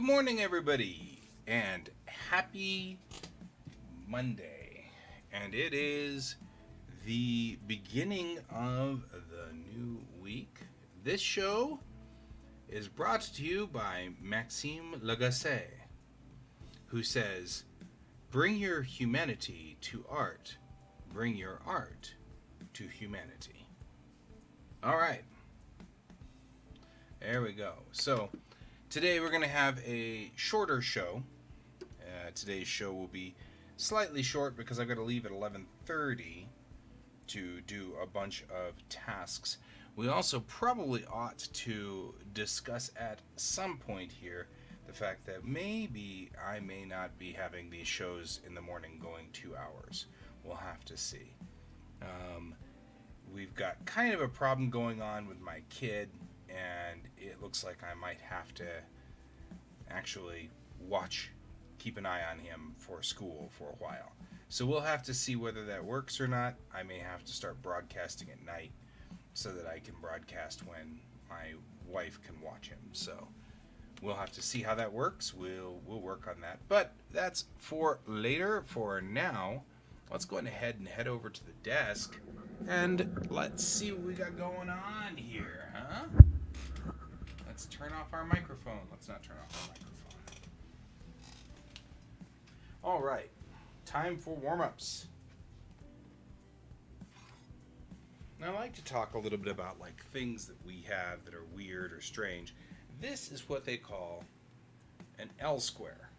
Good morning, everybody, and happy Monday. And it is the beginning of the new week. This show is brought to you by Maxime Lagacé, who says, "Bring your humanity to art, bring your art to humanity." All right, there we go. So, today we're going to have a shorter show. Today's show will be slightly short because I've got to leave at 11:30 to do a bunch of tasks. We also probably ought to discuss at some point here the fact that maybe I may not be having these shows in the morning going 2 hours. We'll have to see. We've got kind of a problem going on with my kid, and it looks like I might have to actually keep an eye on him for school for a while. So we'll have to see whether that works or not. I may have to start broadcasting at night so that I can broadcast when my wife can watch him. So we'll have to see how that works. We'll work on that. But that's for later. For now, let's go ahead and head over to the desk and let's see what we got going on here, huh? Let's turn off our microphone. Let's not turn off our microphone. All right, time for warm-ups. Now, I like to talk a little bit about like things that we have that are weird or strange. This is what they call an L square,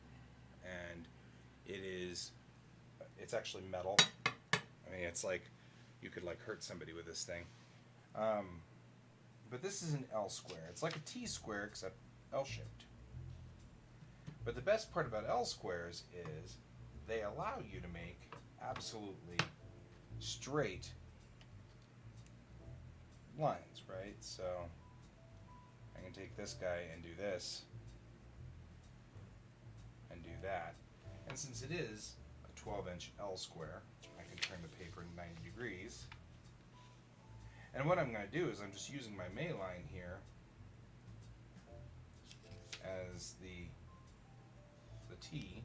and it's actually metal. I mean, it's like you could like hurt somebody with this thing. But this is an L square. It's like a T square except L-shaped. But the best part about L squares is they allow you to make absolutely straight lines, right? So I can take this guy and do this and do that. And since it is a 12-inch L square, I can turn the paper 90 degrees. And what I'm going to do is I'm just using my May line here as the T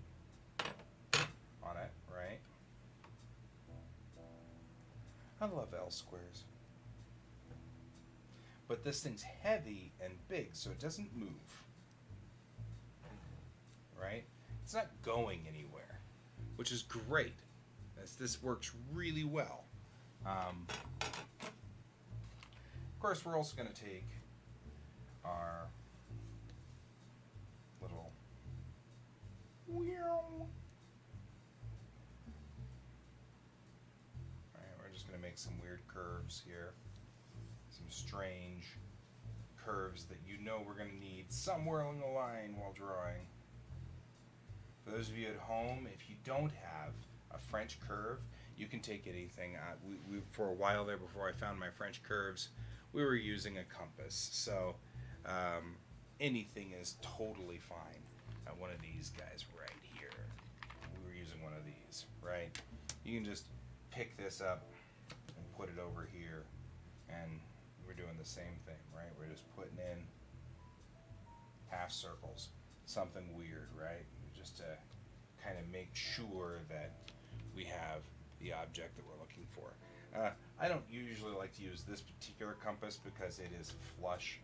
on it, right? I love L squares. But this thing's heavy and big, so it doesn't move, right? It's not going anywhere, which is great. This works really well. Of course, we're also going to take our little we're just going to make some weird curves here. Some strange curves that you know we're going to need somewhere along the line while drawing. For those of you at home, if you don't have a French curve, you can take anything. We for a while there, before I found my French curves, we were using a compass. So anything is totally fine. One of these guys right here. We were using one of these, right? You can just pick this up and put it over here, and we're doing the same thing, right? We're just putting in half circles, something weird, right? Just to kind of make sure that we have the object that we're looking for. I don't usually like to use this particular compass because it is flush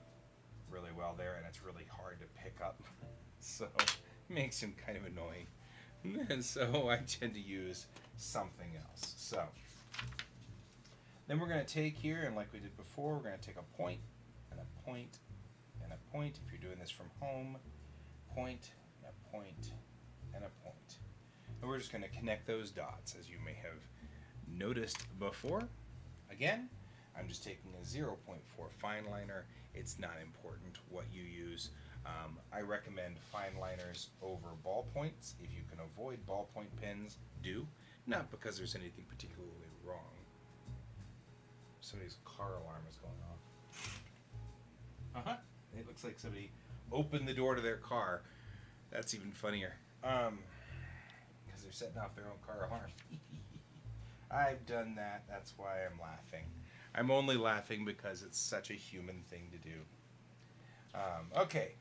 really well there, and it's really hard to pick up. So it makes him kind of annoying. And so I tend to use something else. So then we're going to take here, and like we did before, we're going to take a point and a point and a point. If you're doing this from home, point and a point and a point. And we're just going to connect those dots, as you may have noticed before. Again, I'm just taking a 0.4 fine liner. It's not important what you use. I recommend fine liners over ballpoints. If you can avoid ballpoint pens, do. Not because there's anything particularly wrong. Somebody's car alarm is going off. It looks like somebody opened the door to their car. That's even funnier. Because they're setting off their own car alarm. I've done that. That's why I'm laughing. I'm only laughing because it's such a human thing to do. Okay.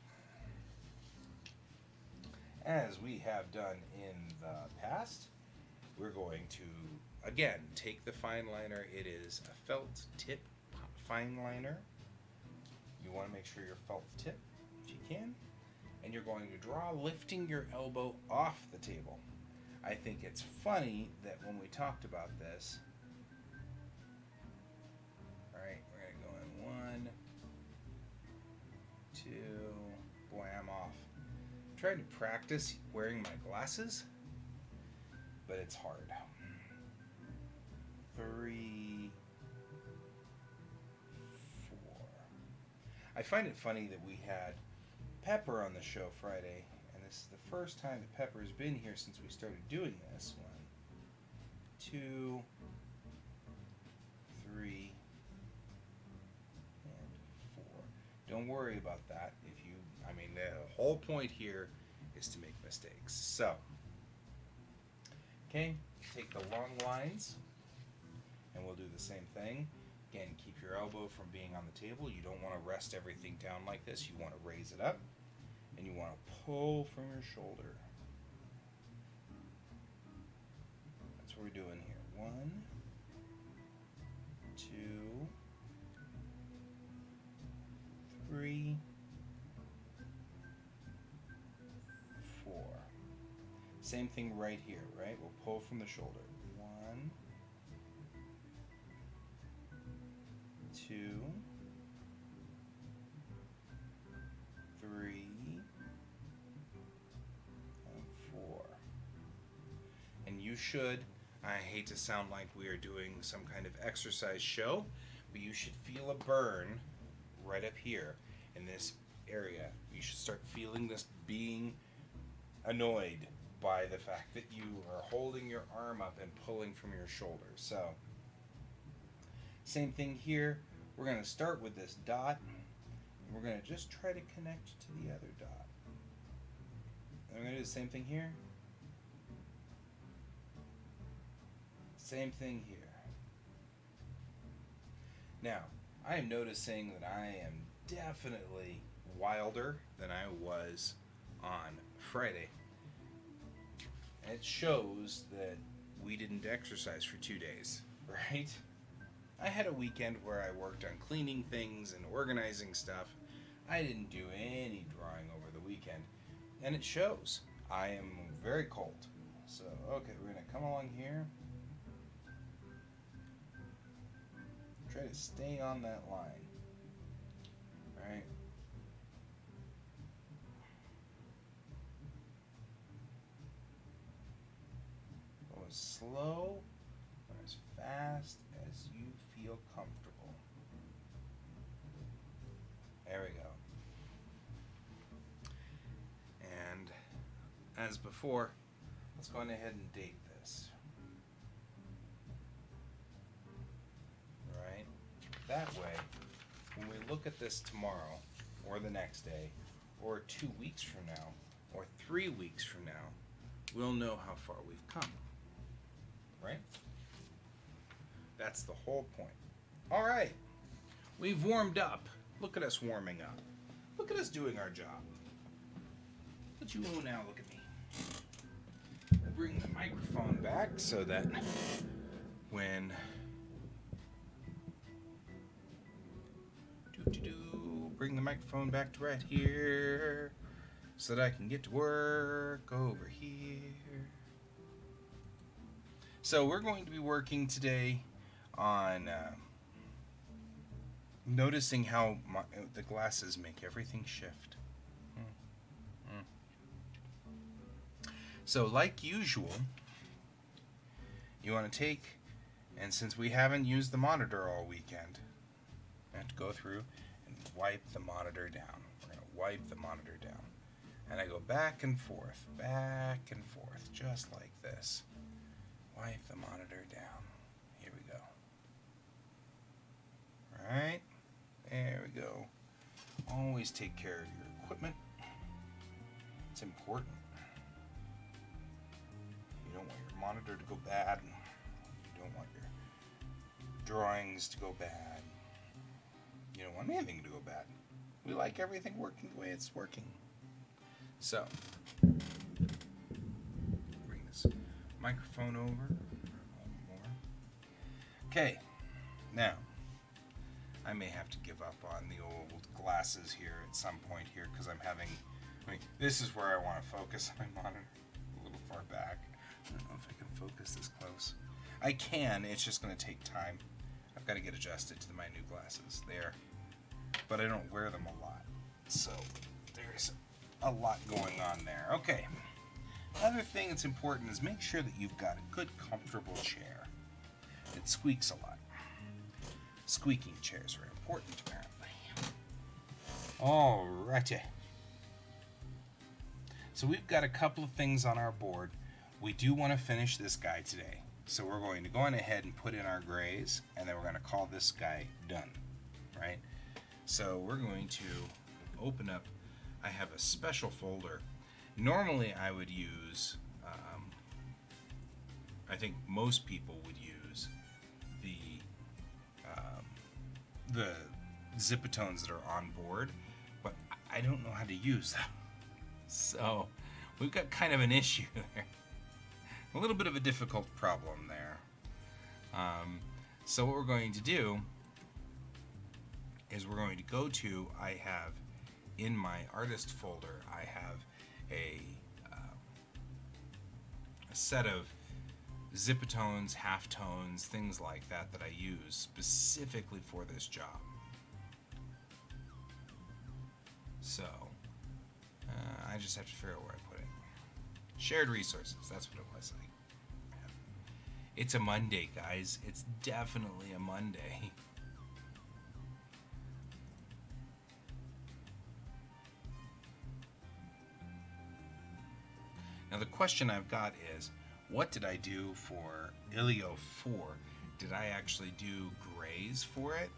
as we have done in the past, we're going to, again, take the fine liner. It is a felt tip fine liner. You want to make sure your felt tip, if you can. And you're going to draw lifting your elbow off the table. I think it's funny that when we talked about this, alright, we're going to go in 1, 2, boy, I'm off. I'm trying to practice wearing my glasses, but it's hard. 3, 4. I find it funny that we had Pepper on the show Friday, and this is the first time that Pepper's been here since we started doing this. 1, 2, 3, and 4. Don't worry about that. The whole point here is to make mistakes. So, okay, take the long lines, and we'll do the same thing. Again, keep your elbow from being on the table. You don't want to rest everything down like this. You want to raise it up, and you want to pull from your shoulder. That's what we're doing here. 1, 2, 3, 4. Same thing right here, right? We'll pull from the shoulder. 1, 2, 3, and 4. And you should, I hate to sound like we are doing some kind of exercise show, but you should feel a burn right up here in this area. You should start feeling this being annoyed by the fact that you are holding your arm up and pulling from your shoulder. So, same thing here. We're going to start with this dot, and we're going to just try to connect to the other dot. And we're going to do the same thing here. Same thing here. Now, I am noticing that I am definitely wilder than I was on Friday. And it shows that we didn't exercise for 2 days, right? I had a weekend where I worked on cleaning things and organizing stuff. I didn't do any drawing over the weekend, and it shows. I am very cold. So, okay, we're going to come along here. Try to stay on that line. Right? Go as slow or as fast as you feel comfortable. There we go. And as before, let's go ahead and date this. Right? That way, when we look at this tomorrow, or the next day, or 2 weeks from now, or 3 weeks from now, we'll know how far we've come. Right? That's the whole point. All right. We've warmed up. Look at us warming up. Look at us doing our job. But you will now look at me. We'll bring the microphone back so that when bring the microphone back to right here so that I can get to work over here. So we're going to be working today on noticing how the glasses make everything shift. So like usual, you want to take, and since we haven't used the monitor all weekend, I have to go through and wipe the monitor down. We're going to wipe the monitor down. And I go back and forth, just like this. Wipe the monitor down. Here we go. Alright, there we go. Always take care of your equipment. It's important. You don't want your monitor to go bad. You don't want your drawings to go bad. You don't want anything to go bad. We like everything working the way it's working. So, this microphone over a little more. Okay, now I may have to give up on the old glasses here at some point here because this is where I want to focus my monitor a little far back. I don't know if I can focus this close. I can, it's just going to take time. I've got to get adjusted to my new glasses there, but I don't wear them a lot, so there's a lot going on there. Okay, another thing that's important is make sure that you've got a good comfortable chair. It squeaks a lot. Squeaking chairs are important, apparently. Alrighty. So we've got a couple of things on our board. We do want to finish this guy today. So we're going to go on ahead and put in our grays, and then we're going to call this guy done, right? So we're going to open up, I have a special folder. Normally I would use, I think most people would use the Zipatones that are on board, but I don't know how to use them. So we've got kind of an issue there. A little bit of a difficult problem there. So what we're going to do is we're going to go to, I have in my artist folder, I have a set of Zipatones, halftones, things like that that I use specifically for this job. So I just have to figure out where I put it. Shared resources, that's what it was. It's a Monday, guys. It's definitely a Monday. Now the question I've got is, what did I do for Ilio 4? Did I actually do grays for it?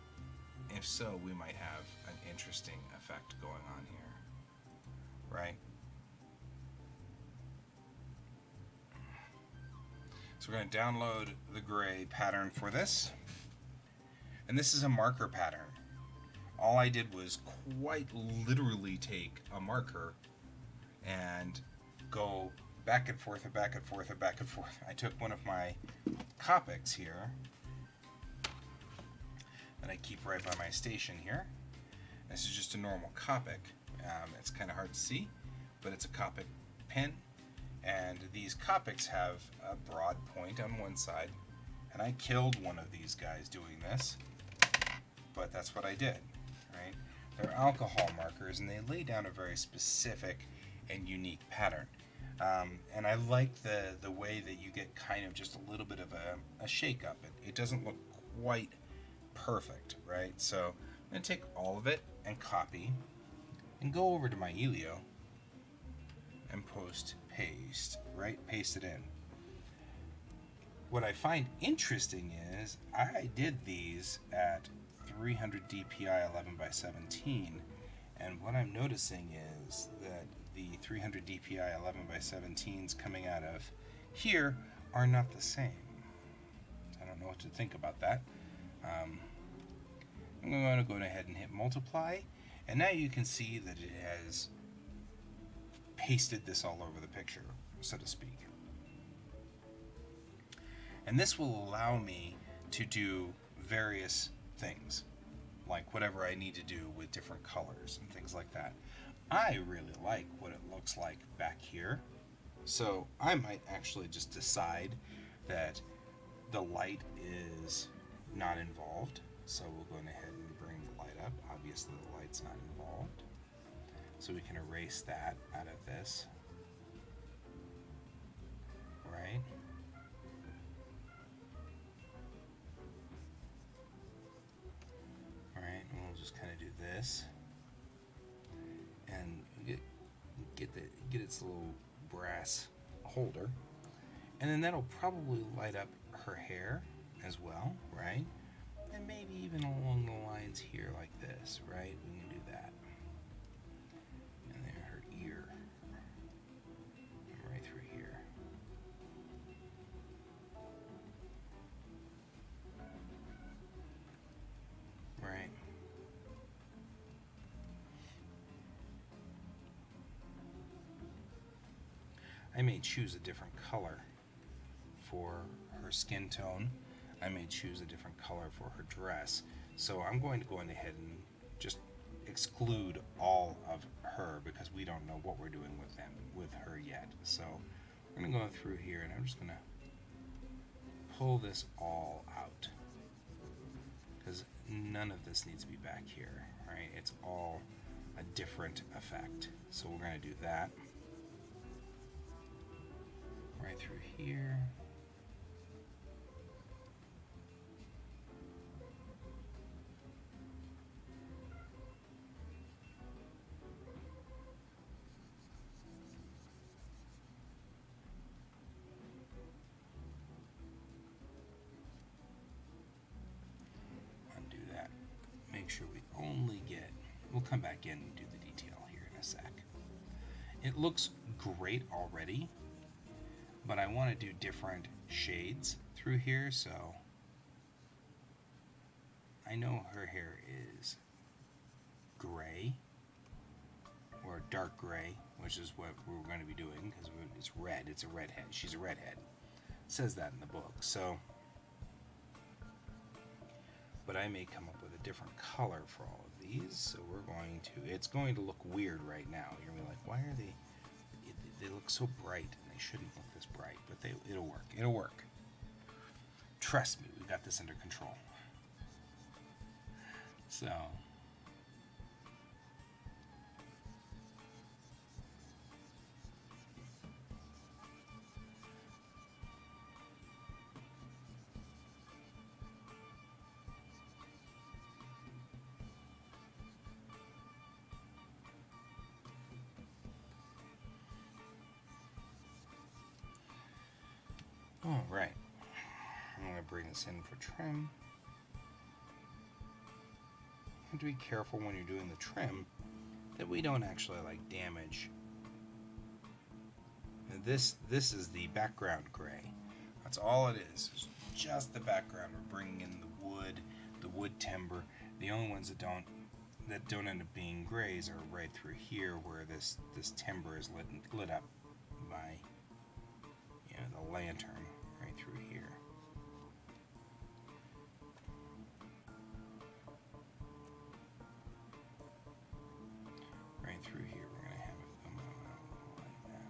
If so, we might have an interesting effect going on here, right? So we're going to download the gray pattern for this. And this is a marker pattern. All I did was quite literally take a marker and go back and forth and back and forth and back and forth. I took one of my Copics here that I keep right by my station here. This is just a normal Copic. It's kind of hard to see, but it's a Copic pen. And these Copics have a broad point on one side. And I killed one of these guys doing this, but that's what I did, right? They're alcohol markers, and they lay down a very specific and unique pattern. And I like the way that you get kind of just a little bit of a shake-up. It doesn't look quite perfect, right? So I'm going to take all of it and copy and go over to my Ilio and paste, right? Paste it in. What I find interesting is I did these at 300 DPI 11 by 17, and what I'm noticing is that the 300 DPI 11 by 17s coming out of here are not the same. I don't know what to think about that. I'm going to go ahead and hit multiply, and now you can see that it has pasted this all over the picture, so to speak. And this will allow me to do various things, like whatever I need to do with different colors and things like that. I really like what it looks like back here, so I might actually just decide that the light is not involved. So we'll go ahead and bring the light up. Obviously the light's not involved, so we can erase that out of this, right? Alright, and we'll just kind of do this and get its little brass holder, and then that'll probably light up her hair as well, right? And maybe even along the lines here like this, right? We can do that. And then her ear, and right through here. Right. I may choose a different color for her skin tone. I may choose a different color for her dress. So I'm going to go ahead and just exclude all of her because we don't know what we're doing with her yet. So we're going to go through here and I'm just going to pull this all out because none of this needs to be back here, right? It's all a different effect. So we're going to do that right through here. Undo that. Make sure we only get, we'll come back in and do the detail here in a sec. It looks great already, but I want to do different shades through here, so I know her hair is gray or dark gray, which is what we're going to be doing because it's red. It's a redhead. She's a redhead. It says that in the book. So, but I may come up with a different color for all of these. So we're going to. It's going to look weird right now. You're gonna be like, why are they? They look so bright, and they shouldn't look this bright. But it'll work. It'll work. Trust me, we got this under control. So. All right. I'm going to bring this in for trim. You have to be careful when you're doing the trim that we don't actually damage. And this is the background gray. That's all it is. It's just the background. We're bringing in the wood timber. The only ones that don't end up being grays are right through here where this timber is lit up by the lantern right through here. Right through here, we're going to have it come out like that.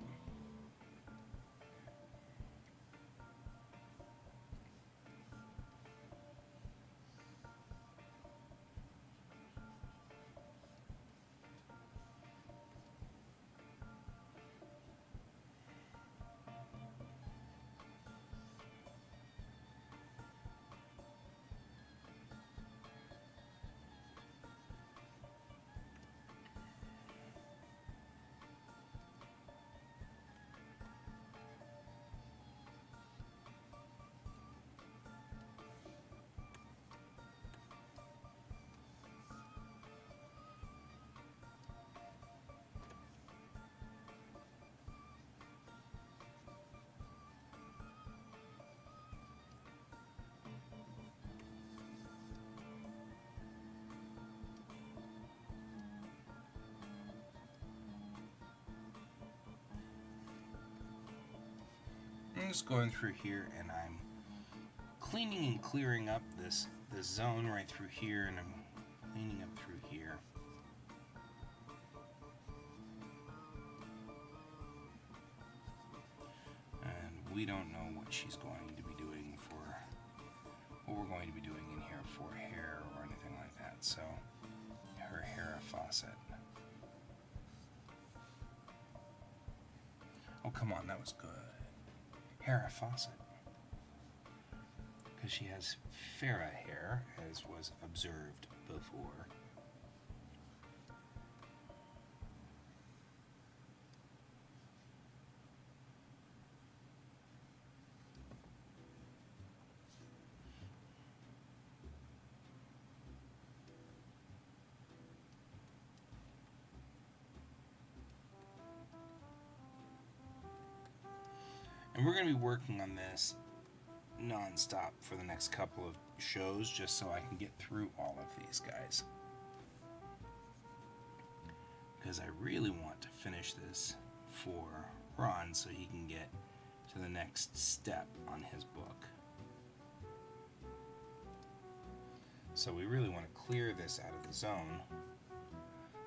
I'm just going through here and I'm cleaning and clearing up this zone right through here, and I'm cleaning up through here. And we don't know what she's going to be doing what we're going to be doing in here for hair or anything like that. So her hair faucet. Oh, come on, that was good. Hair faucet. Because she has Farrah hair, as was observed before. And we're going to be working on this non-stop for the next couple of shows just so I can get through all of these guys. Because I really want to finish this for Ron so he can get to the next step on his book. So we really want to clear this out of the zone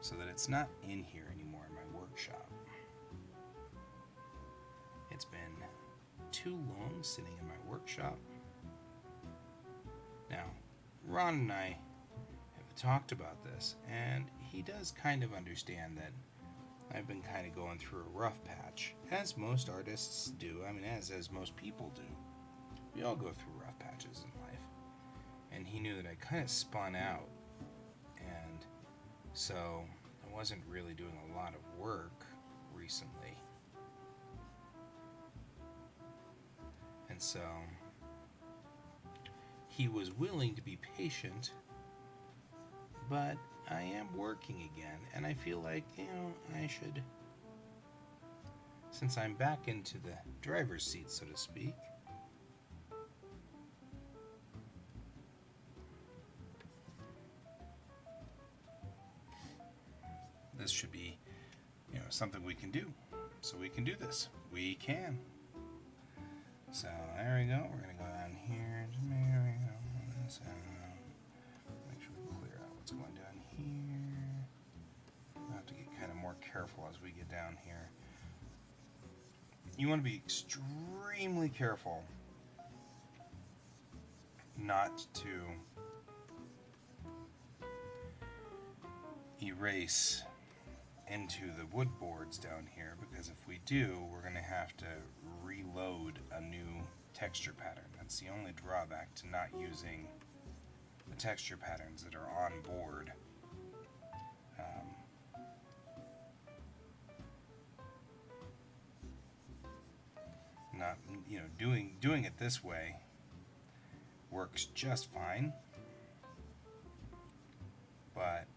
so that it's not in here anymore in my workshop. It's been too long sitting in my workshop. Now, Ron and I have talked about this, and he does kind of understand that I've been kind of going through a rough patch, as most artists do. I mean, as most people do. We all go through rough patches in life. And he knew that I kind of spun out, and so I wasn't really doing a lot of work recently. And so he was willing to be patient, but I am working again, and I feel like, I should, since I'm back into the driver's seat, so to speak, this should be, something we can do. So we can do this. We can. So there we go. We're going to go down here. There we go. So, make sure we clear out what's going down here. We'll have to get kind of more careful as we get down here. You want to be extremely careful not to erase into the wood boards down here, because if we do, we're going to have to reload a new texture pattern. That's the only drawback to not using the texture patterns that are on board. Not, doing it this way works just fine, but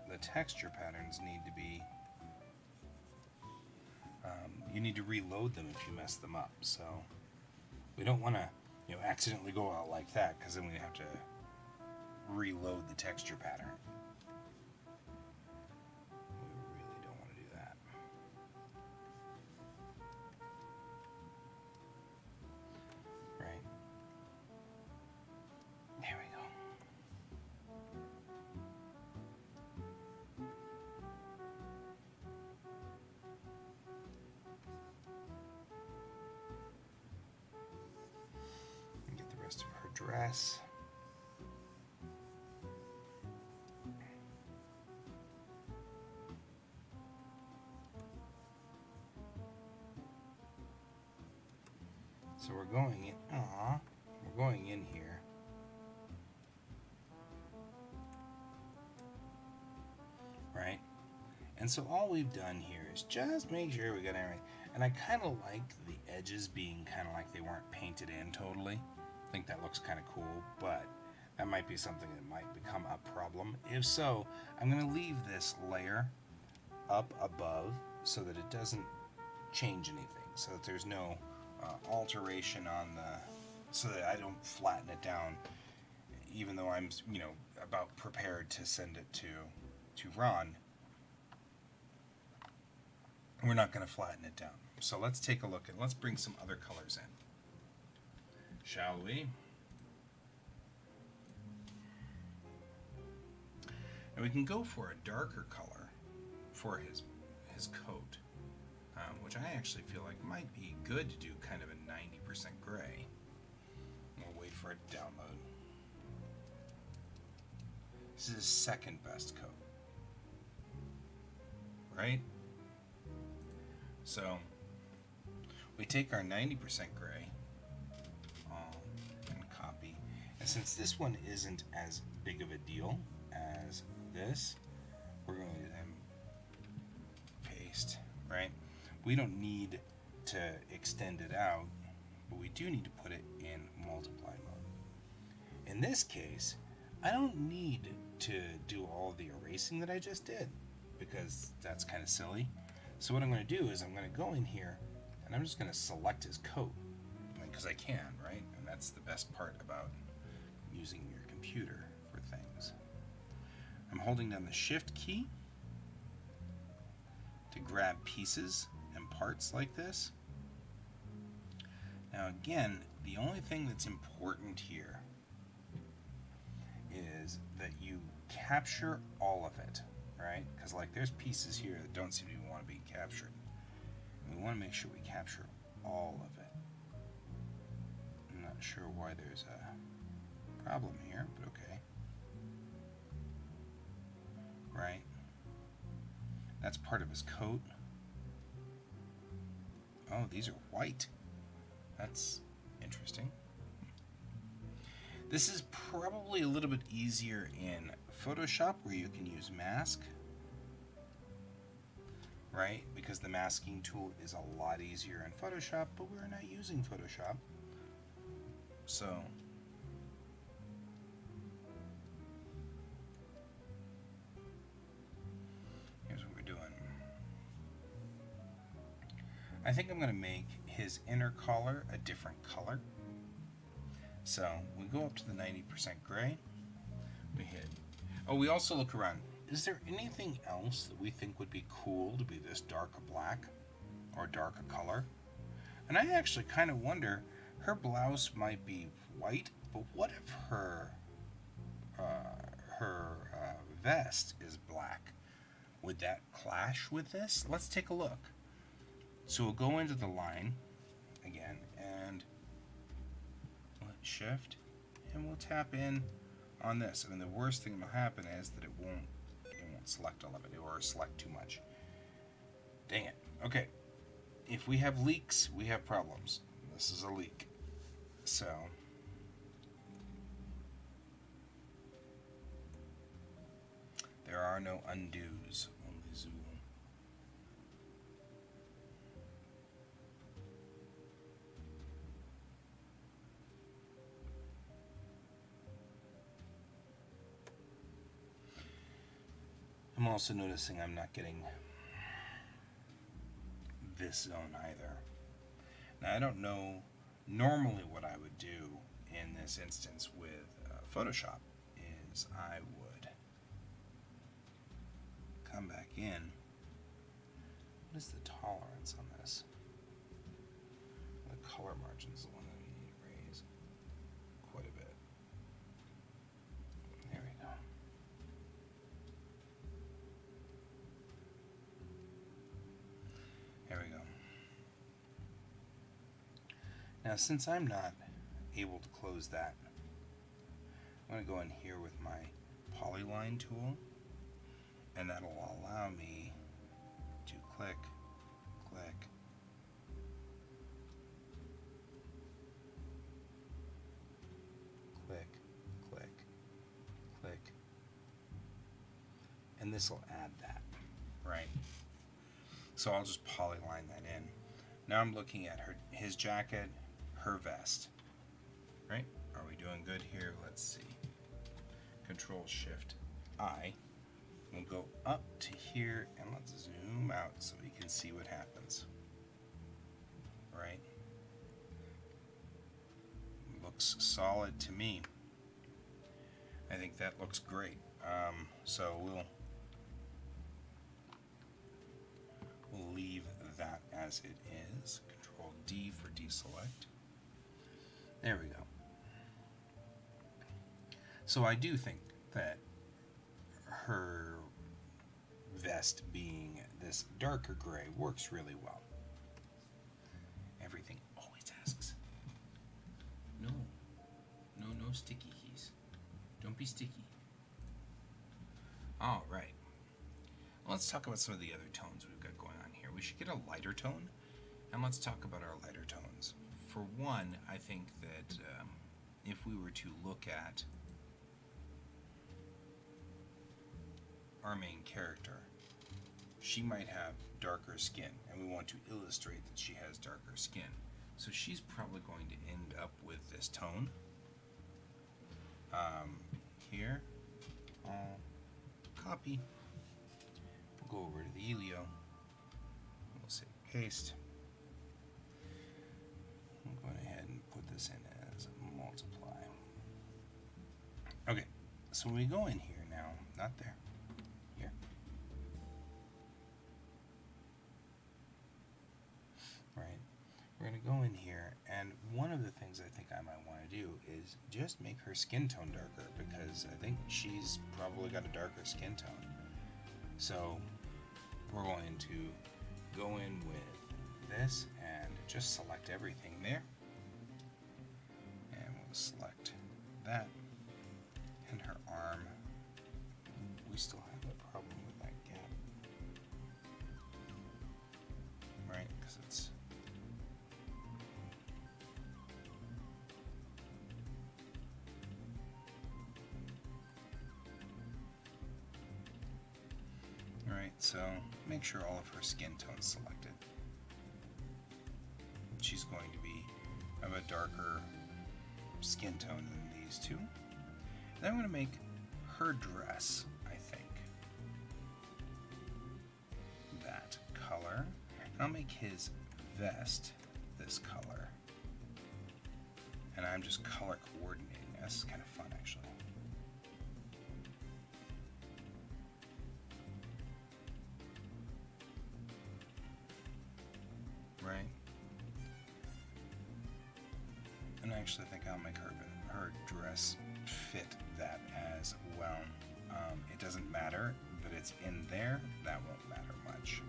the texture patterns need to be, you need to reload them if you mess them up. So we don't want to, accidentally go out like that, because then we have to reload the texture pattern. We really don't want to do that. Right. There we go. Get the rest of her dress. So we're going in. We're going in here. Right? And so all we've done here is just make sure we got everything. And I kind of like the edges being kind of like they weren't painted in totally. I think that looks kind of cool, but that might be something that might become a problem. If so, I'm going to leave this layer up above so that it doesn't change anything, so that there's no alteration on so that I don't flatten it down, even though I'm, about prepared to send it to Ron. We're not going to flatten it down. So let's take a look and let's bring some other colors in. Shall we? And we can go for a darker color for his coat, which I actually feel like might be good to do kind of a 90% gray. We'll wait for it to download. This is his second best coat, right? So we take our 90% gray and copy. And since this one isn't as big of a deal as this, we're going to paste, right? We don't need to extend it out, but we do need to put it in multiply mode. In this case, I don't need to do all the erasing that I just did, because that's kind of silly. So what I'm going to do is I'm going to go in here and I'm just going to select his coat, because I can, right? And that's the best part about using your computer for things. I'm holding down the Shift key to grab pieces and parts like this. Now again, the only thing that's important here is that you capture all of it, right? Because like there's pieces here that don't seem to want to be captured. And we want to make sure we capture all of it. I'm not sure why there's a problem here, but okay. Right? That's part of his coat. Oh, these are white. That's interesting. This is probably a little bit easier in Photoshop where you can use mask, right? Because the masking tool is a lot easier in Photoshop, but we're not using Photoshop. So here's what we're doing. I think I'm going to make his inner collar a different color. So we go up to the 90% gray. We hit. Oh, we also look around. Is there anything else that we think would be cool to be this dark a black or dark a color? And I actually kind of wonder, her blouse might be white, but what if her vest is black? Would that clash with this? Let's take a look. So we'll go into the line again and shift, and we'll tap in on this. I mean, the worst thing that will happen is that it won't select all of it, or select too much. Dang it. Okay. If we have leaks, we have problems. This is a leak. So there are no undos, only zoom. I'm also noticing I'm not getting this zone either. Now I don't know normally what I would do in this instance with Photoshop is I would come back in. What is the tolerance on this? The color margin is the one that we need to raise quite a bit. There we go. There we go. Now, since I'm not able to close that, I'm going to go in here with my polyline tool, and that'll allow me to click, click, click, click, click, and this will add that, right? So I'll just polyline that in. Now I'm looking at his jacket, her vest, right? Are we doing good here? Let's see. Control Shift I. We'll go up to here and let's zoom out so we can see what happens. Right? Looks solid to me. I think that looks great. So we'll leave that as it is. Control D for deselect. There we go. So I do think that her vest being this darker gray works really well. Everything always asks. No sticky keys. Don't be sticky. All right. Let's talk about some of the other tones we've got going on here. We should get a lighter tone, and let's talk about our lighter tones. For one, I think that if we were to look at our main character, she might have darker skin, and we want to illustrate that she has darker skin. So she's probably going to end up with this tone. Here, I'll copy. We'll go over to the Elio. We'll say paste. I'm going ahead and put this in as multiply. Okay, so when we go in here now, not there, here. we're going to go in here, and one of the things I think I might want to do is just make her skin tone darker, because I think she's probably got a darker skin tone. So we're going to go in with this and just select everything there, and we'll select that, and her arm. We still have a problem with that gap, right? Because it's alright, so make sure all of her skin tone's selected. She's going to be of a darker skin tone than these two. Then I'm going to make her dress, I think, that color. And I'll make his vest this color. And I'm just color coordinating. This is kind of fun, actually. Right? And I actually think I'll make her dress fit that as well. It doesn't matter that it's in there. That won't matter much.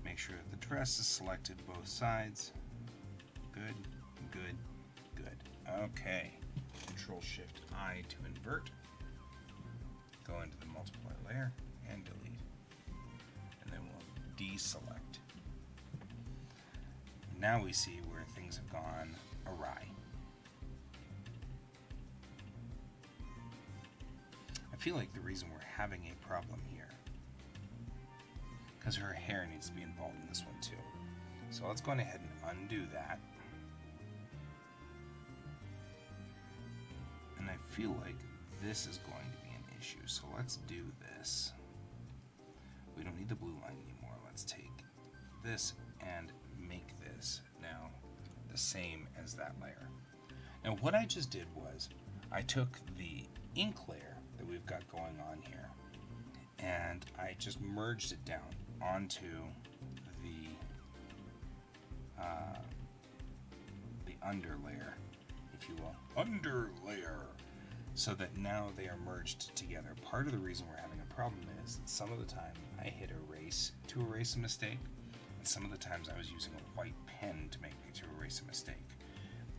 Make sure that the dress is selected both sides. Good, good, good. Okay. Control-Shift-I to invert. Go into the multiply layer and delete. And then we'll deselect. Now we see where things have gone awry. I feel like the reason we're having a problem here, because her hair needs to be involved in this one too. So let's go ahead and undo that. And I feel like this is going to be an issue. So let's do this. We don't need the blue line anymore. Let's take this and make this now the same as that layer. Now what I just did was I took the ink layer that we've got going on here and I just merged it down onto the under layer, if you will, under layer, so that now they are merged together. Part of the reason we're having a problem is that some of the time I hit erase to erase a mistake, and some of the times I was using a white pen to erase a mistake.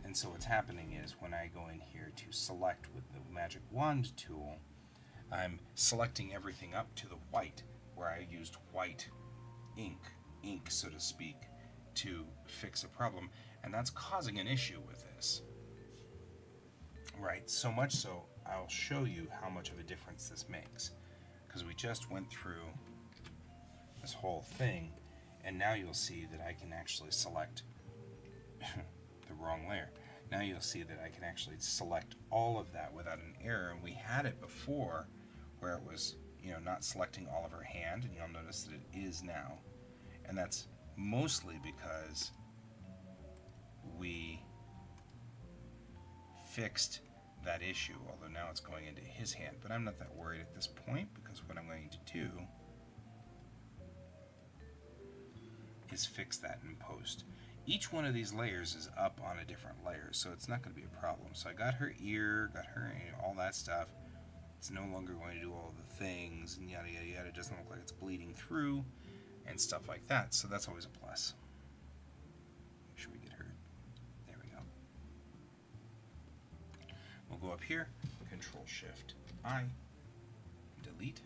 And so what's happening is when I go in here to select with the magic wand tool, I'm selecting everything up to the white, where I used white ink, so to speak, to fix a problem, and that's causing an issue with this. Right, so much so, I'll show you how much of a difference this makes, because we just went through this whole thing, and now you'll see that I can actually select the wrong layer. Now you'll see that I can actually select all of that without an error, and we had it before where it was, not selecting all of her hand, and you'll notice that it is now. And that's mostly because we fixed that issue, although now it's going into his hand. But I'm not that worried at this point, because what I'm going to do is fix that in post. Each one of these layers is up on a different layer, so it's not going to be a problem. So I got her ear, got her, all that stuff. It's no longer going to do all the things, and yada, yada, yada. It doesn't look like it's bleeding through, and stuff like that. So that's always a plus. Make sure we get her. There we go. We'll go up here, Control-Shift-I, delete.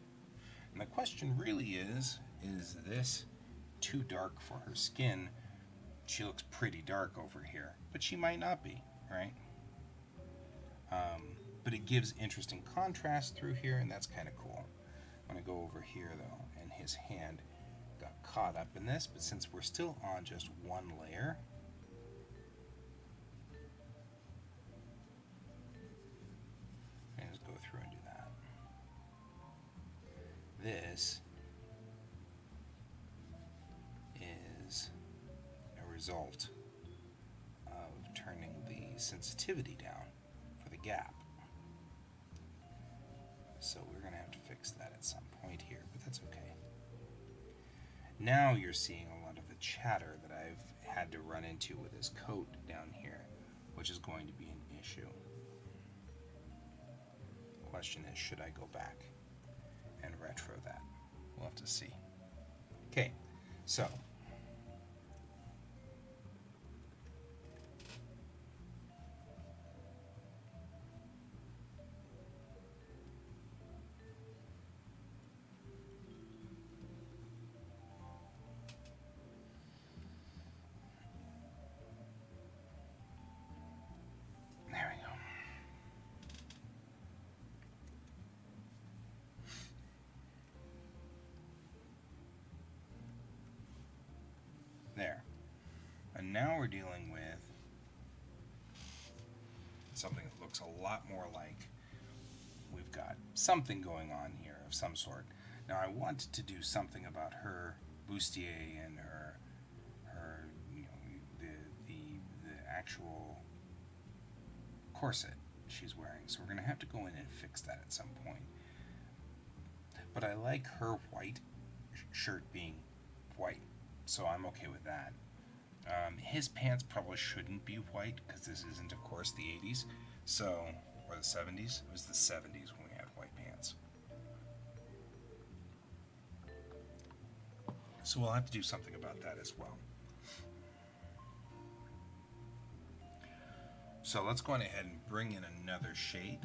And the question really is this too dark for her skin? She looks pretty dark over here, but she might not be, right? But it gives interesting contrast through here, and that's kind of cool. I'm going to go over here, though, and his hand got caught up in this, but since we're still on just one layer, and just go through and do that. This is a result of turning the sensitivity down for the gap. So we're going to have to fix that at some point here, but that's okay. Now you're seeing a lot of the chatter that I've had to run into with his coat down here, which is going to be an issue. Question is, should I go back and retro that? We'll have to see. Okay, so there we go. There. And now we're dealing with something that looks a lot more like we've got something going on here of some sort. Now I wanted to do something about her bustier and her the actual corset she's wearing. So we're going to have to go in and fix that at some point. But I like her white shirt being white, so I'm okay with that. His pants probably shouldn't be white because this isn't, of course, the 80s, so, or the 70s. It was the 70s when we had white pants. So we'll have to do something about that as well. So let's go on ahead and bring in another shade.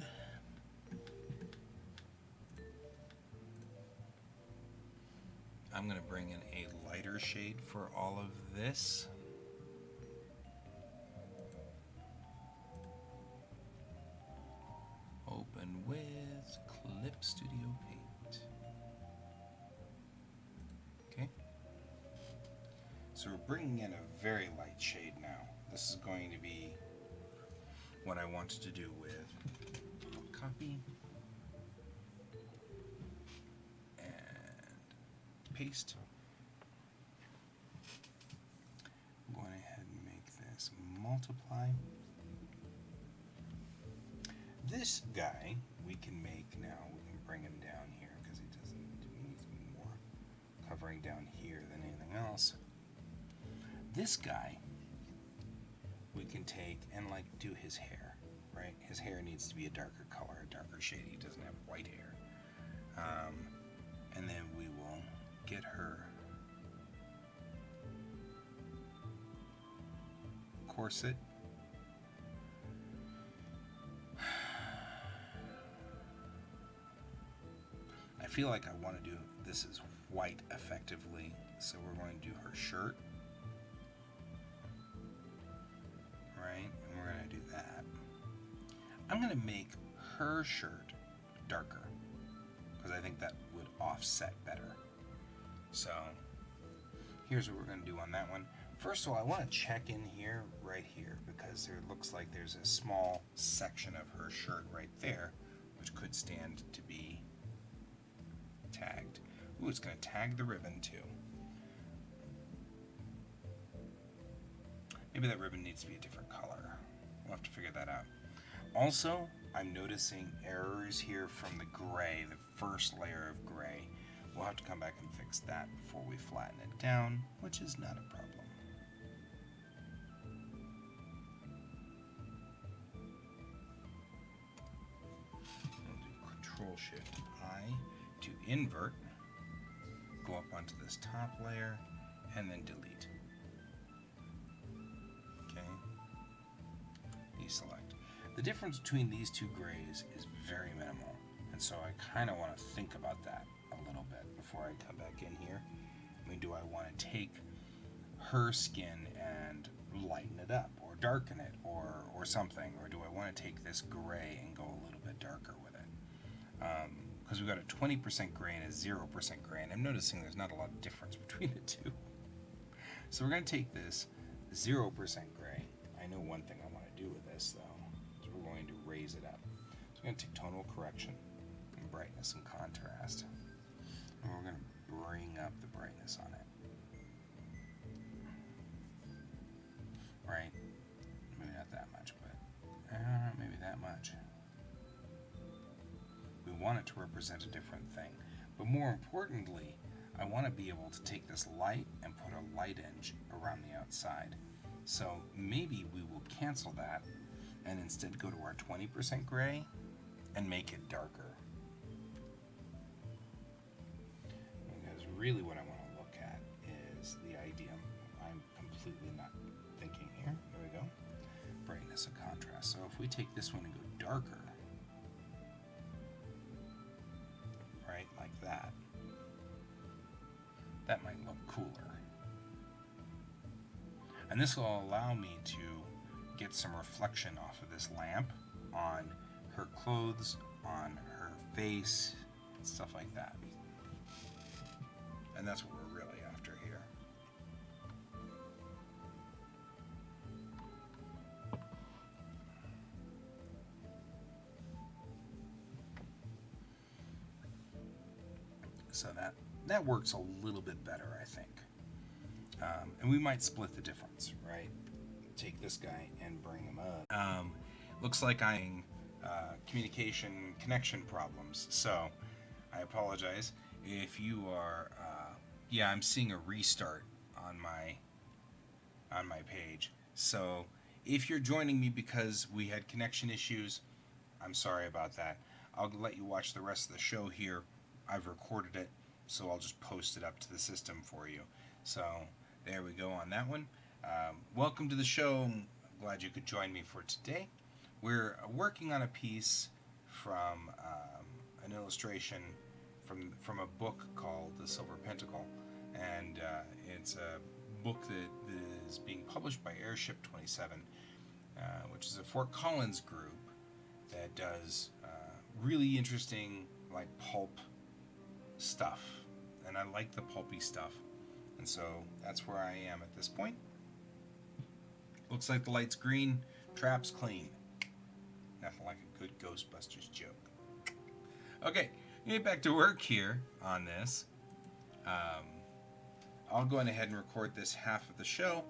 I'm going to bring in a lighter shade for all of this. Open with Clip Studio Paint. Okay. So we're bringing in a very light shade now. This is going to be what I wanted to do with copy and paste. I'm going ahead and make this multiply. This guy we can make now. We can bring him down here because he needs more covering down here than anything else. This guy we can take and like do his hair, right? His hair needs to be a darker color, a darker shade. He doesn't have white hair. And then we will get her corset. I feel like I want to do this as white effectively, so we're going to do her shirt. Right? And we're going to do that. I'm going to make her shirt darker because I think that would offset better. So here's what we're going to do on that one. First of all, I want to check in here, right here, because there looks like there's a small section of her shirt right there, which could stand to be tagged. Ooh, it's going to tag the ribbon too. Maybe that ribbon needs to be a different color. We'll have to figure that out. Also, I'm noticing errors here from the gray, the first layer of gray. We'll have to come back and fix that before we flatten it down, which is not a problem. I'll do Control-Shift-I to invert, go up onto this top layer, and then delete. Okay. Deselect. The difference between these two grays is very minimal, and so I kind of want to think about that a little bit before I come back in here. I mean, do I want to take her skin and lighten it up, or darken it, or something, or do I want to take this gray and go a little bit darker with it? Because we've got a 20% gray and a 0% gray, and I'm noticing there's not a lot of difference between the two. So we're going to take this 0% gray. I know one thing I want to do with this, though. We're going to raise it up. So we're going to take tonal correction and brightness and contrast. And we're going to bring up the brightness on it. Right? Maybe not that much, but maybe that much. We want it to represent a different thing. But more importantly, I want to be able to take this light and put a light edge around the outside. So maybe we will cancel that and instead go to our 20% gray and make it darker. Because really what I want to look at is the idea. I'm completely not thinking here. There we go. Brightness and contrast. So if we take this one and go darker, right, like that, that might look cooler. And this will allow me to get some reflection off of this lamp on her clothes, on her face, stuff like that. And that's what we're really after here. So that works a little bit better, I think. And we might split the difference, right? Take this guy and bring him up. Looks like I'm communication connection problems, so I apologize if you are. Yeah, I'm seeing a restart on my page. So if you're joining me because we had connection issues, I'm sorry about that. I'll let you watch the rest of the show here. I've recorded it, so I'll just post it up to the system for you. So there we go on that one. Welcome to the show. I'm glad you could join me for today. We're working on a piece from an illustration from a book called The Silver Pentacle, and it's a book that is being published by Airship 27, which is a Fort Collins group that does really interesting, like, pulp stuff, and I like the pulpy stuff, and so that's where I am at this point. Looks like the light's green, trap's clean. Nothing like a good Ghostbusters joke. Okay, get back to work here on this. I'll go ahead and record this half of the show.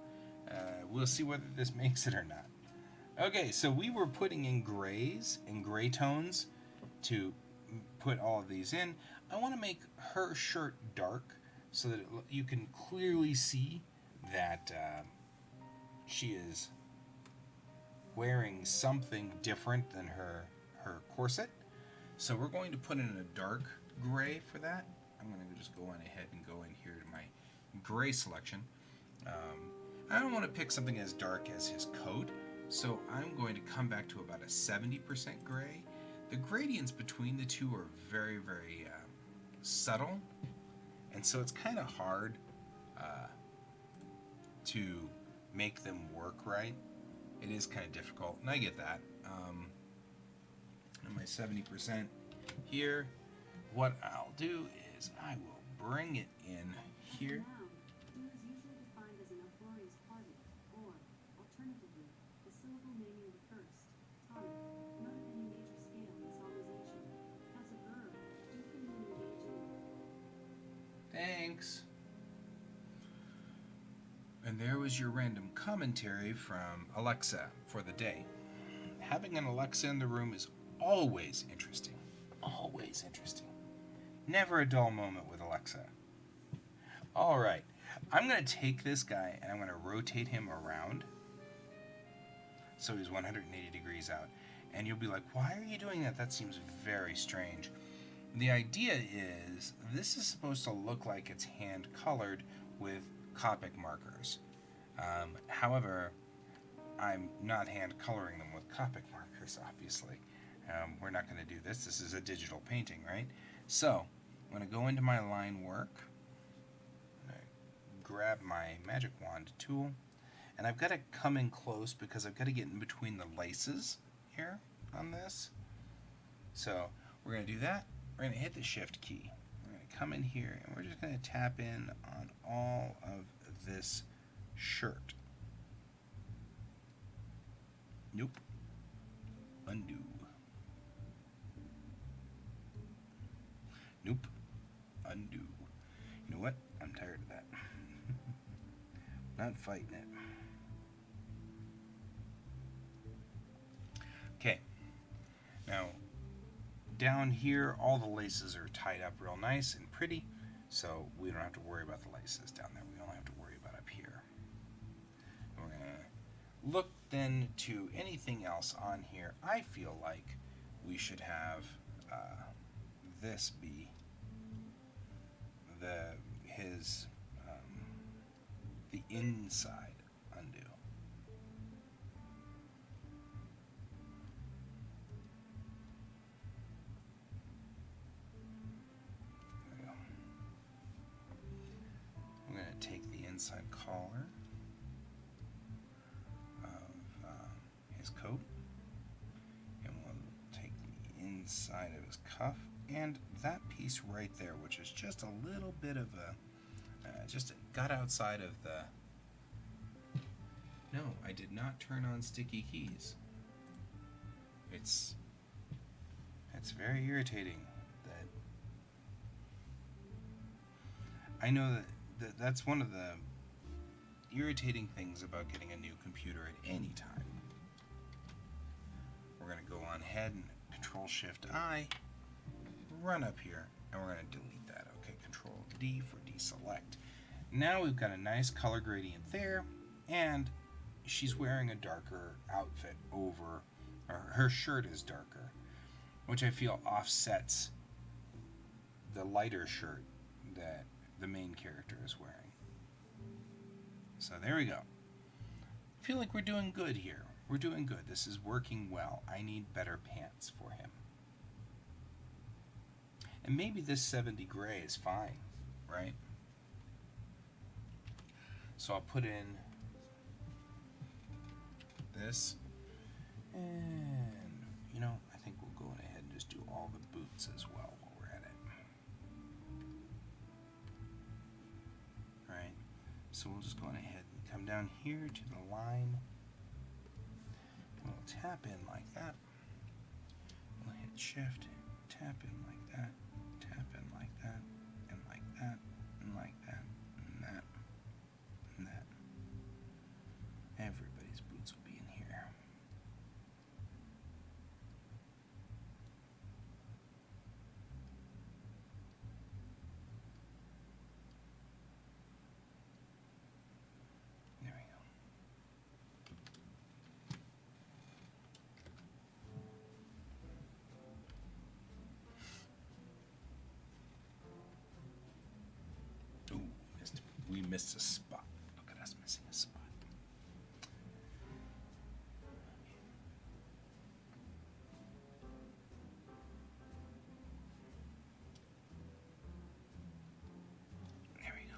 We'll see whether this makes it or not. Okay, so we were putting in grays and gray tones to put all of these in. I want to make her shirt dark so that you can clearly see that she is wearing something different than her corset. So we're going to put in a dark gray for that. I'm going to just go on ahead and go in here to my gray selection. I don't want to pick something as dark as his coat, so I'm going to come back to about a 70% gray. The gradients between the two are very, very subtle, and so it's kind of hard to make them work right. It is kind of difficult, and I get that. And my 70% here, what I'll do is I will bring it in here. Thanks. And there was your random commentary from Alexa for the day. Having an Alexa in the room is always interesting. Always interesting. Never a dull moment with Alexa. Alright, I'm going to take this guy and I'm going to rotate him around so he's 180 degrees out. And you'll be like, why are you doing that? That seems very strange. The idea is this is supposed to look like it's hand colored with Copic markers. However, I'm not hand coloring them with Copic markers, obviously. We're not going to do this. This is a digital painting, right? So, I'm going to go into my line work. I'm going to grab my magic wand tool. And I've got to come in close because I've got to get in between the laces here on this. So, we're going to do that. We're going to hit the shift key. We're going to come in here and we're just going to tap in on all of this shirt. Nope. Undo. Nope. Undo. You know what? I'm tired of that. Not fighting it. Okay. Now, down here, all the laces are tied up real nice and pretty. So we don't have to worry about the laces down there. We only have to worry about up here. And we're going to look then to anything else on here. I feel like we should have this be the inside undo. There we go. I'm going to take the inside collar of his coat, and we'll take the inside of his cuff, and that piece right there, which is just a little bit of a just got outside of the... No, I did not turn on sticky keys. It's very irritating that... I know that that's one of the irritating things about getting a new computer at any time. We're going to go on ahead and Control-Shift-I, run up here, and we're going to delete that. Okay, Control-D for deselect. Now we've got a nice color gradient there, and she's wearing a darker outfit over, or her shirt is darker, which I feel offsets the lighter shirt that the main character is wearing. So there we go. I feel like we're doing good here. We're doing good. This is working well. I need better pants for him. And maybe this 70 gray is fine, right? So I'll put in this, and you know, I think we'll go ahead and just do all the boots as well while we're at it. Right, so we'll just go on ahead and come down here to the line, and we'll tap in like that. We'll hit Shift, tap in like that, tap in like that, and like that, and like that, and that, and that. Everybody's boots will be in here. There we go. Ooh, we missed a spot. Look at us missing a spot. There we go.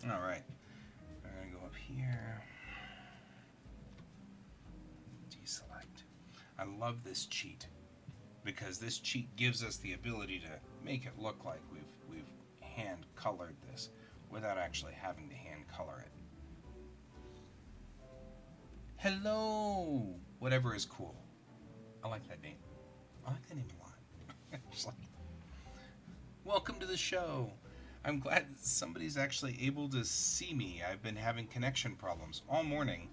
All right. We're going to go up here. Deselect. I love this cheat because this cheat gives us the ability to make it look like we've hand colored this without actually having to hand color it. Hello, whatever is cool. I like that name. I like that name a lot. Just like, welcome to the show. I'm glad somebody's actually able to see me. I've been having connection problems all morning.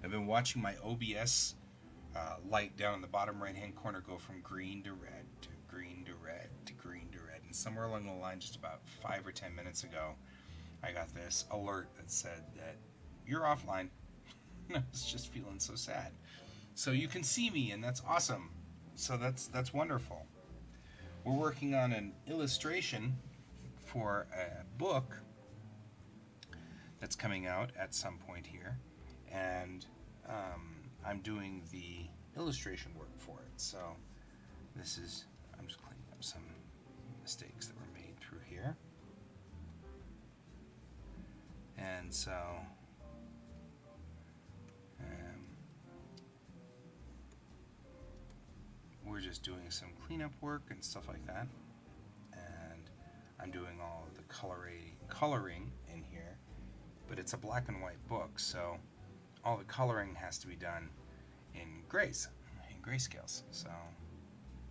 I've been watching my OBS light down in the bottom right hand corner go from green to red to green to red to green to red, and somewhere along the line just about 5 or 10 minutes ago I got this alert that said that you're offline. I was just feeling so sad. So you can see me, and that's awesome. So that's wonderful. We're working on an illustration for a book that's coming out at some point here, and I'm doing the illustration work for it. So this is, I'm just cleaning up some mistakes that were made through here. And so we're just doing some cleanup work and stuff like that, and I'm doing all of the coloring in here, but it's a black and white book, so all the coloring has to be done in grayscales. So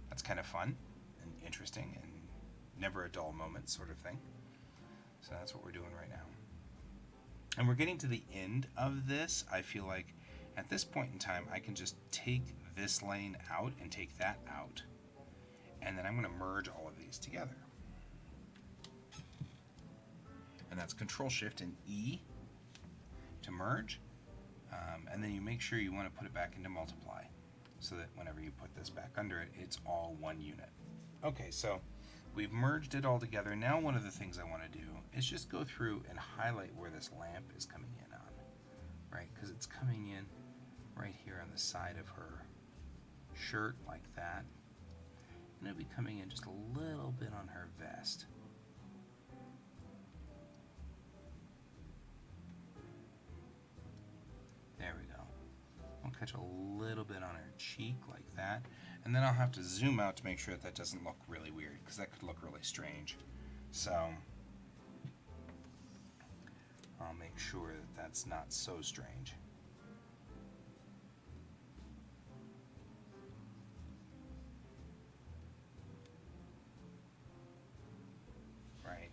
that's kind of fun and interesting and never a dull moment sort of thing. So that's what we're doing right now. And we're getting to the end of this. I feel like at this point in time, I can just take this lane out and take that out. And then I'm going to merge all of these together. And that's Control Shift and E to merge. And then you make sure you want to put it back into multiply so that whenever you put this back under it, it's all one unit. Okay, so we've merged it all together. Now one of the things I want to do is just go through and highlight where this lamp is coming in on, right? Because it's coming in right here on the side of her shirt like that. And it'll be coming in just a little bit on her vest. There we go. I'll catch a little bit on her cheek like that. And then I'll have to zoom out to make sure that doesn't look really weird, because that could look really strange. So I'll make sure that that's not so strange. Right.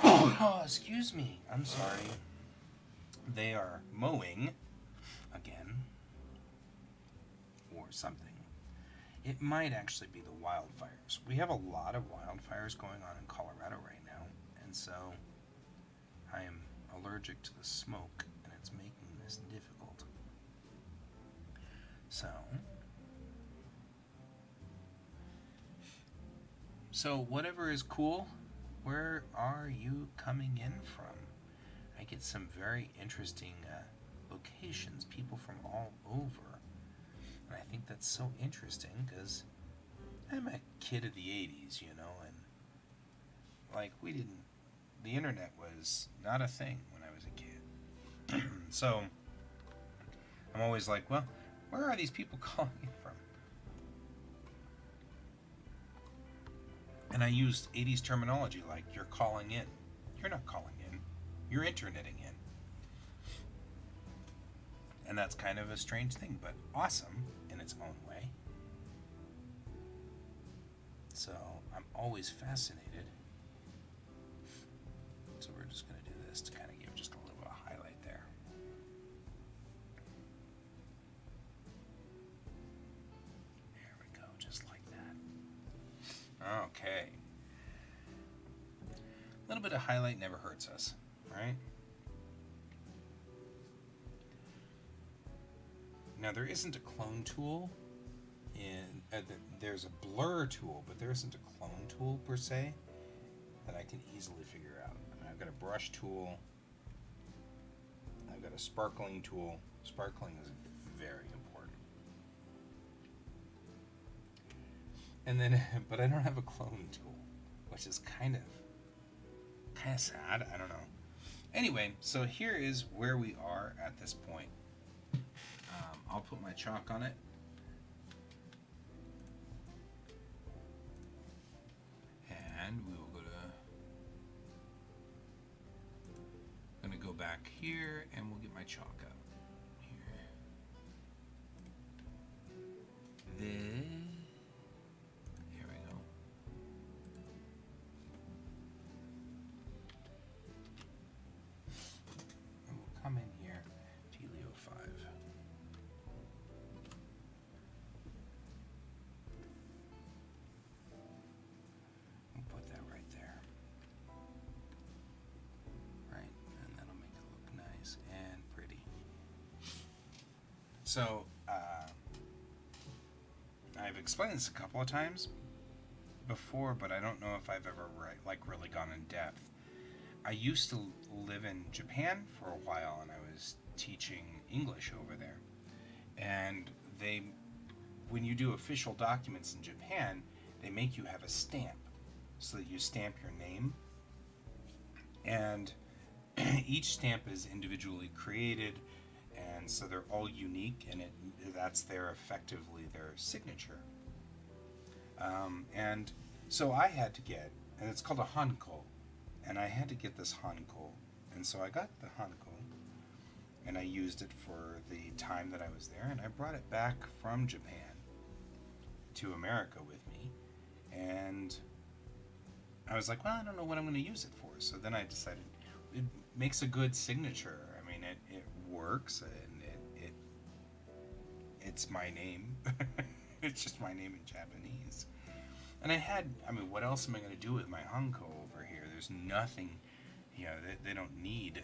Oh, excuse me. I'm sorry. They are mowing again or something. It might actually be the wildfires. We have a lot of wildfires going on in Colorado right now, and so I am allergic to the smoke, and it's making this difficult. So whatever is cool, where are you coming in from? I get some very interesting locations, people from all over. And I think that's so interesting because I'm a kid of the 80s, you know, and like the internet was not a thing when I was a kid. So I'm always like, well, where are these people calling in from? And I used 80s terminology like, you're calling in. You're not calling in. You're interneting in. And that's kind of a strange thing, but awesome in its own way. So I'm always fascinated. So we're just going to do this to kind of give just a little bit of highlight there. There we go, just like that. Okay. A little bit of highlight never hurts us, right? Now there isn't a clone tool there's a blur tool, but there isn't a clone tool per se that I can easily figure out. I mean, I've got a brush tool, I've got a sparkling tool. Sparkling is very important. And then, but I don't have a clone tool, which is kind of sad. I don't know. Anyway, so here is where we are at this point. I'll put my chalk on it. And we will gonna go back here and we'll get my chalk out here. Then here we go. And we'll come in here, Helio 5. So, I've explained this a couple of times before, but I don't know if I've ever really gone in depth. I used to live in Japan for a while, and I was teaching English over there. And when you do official documents in Japan, they make you have a stamp, so that you stamp your name. And each stamp is individually created, and so they're all unique, and that's effectively their signature. And so I had to get, and it's called a hanko, and I had to get this hanko, and so I got the hanko, and I used it for the time that I was there, and I brought it back from Japan to America with me, and I was like, well, I don't know what I'm going to use it for. So then I decided it makes a good signature. I mean, it works, and it's my name. It's just my name in Japanese. And I mean, what else am I going to do with my Hanko over here? There's nothing, they don't need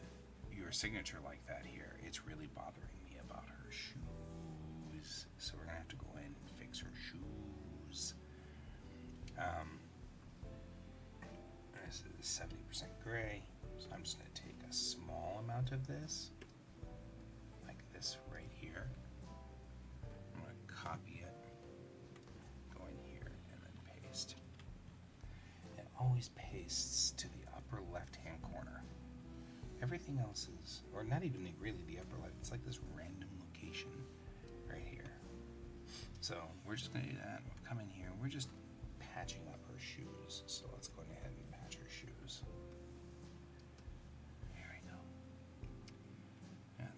your signature like that here. It's really bothering me about her shoes. So we're going to have to go in and fix her shoes. This is 70% gray. So I'm just going to take a small amount of this, like this right here. I'm going to copy it, go in here, and then paste. It always pastes to the upper left-hand corner. Everything else is, or not even really the upper left, it's like this random location right here. So we're just going to do that. We'll come in here. We're just patching up her shoes. So let's go ahead and patch her shoes. Here we go. Got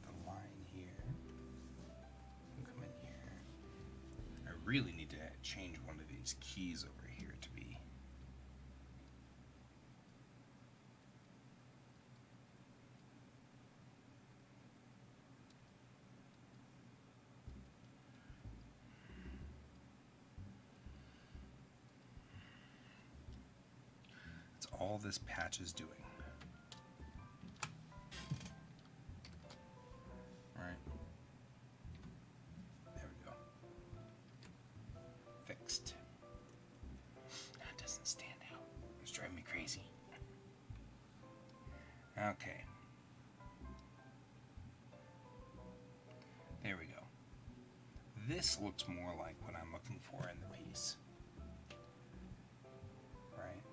the line here. We'll come in here. I really need to change one of these keys over here to be all this patch is doing. Alright. There we go. Fixed. That doesn't stand out. It's driving me crazy. Okay. There we go. This looks more like what I'm looking for in the piece. Right?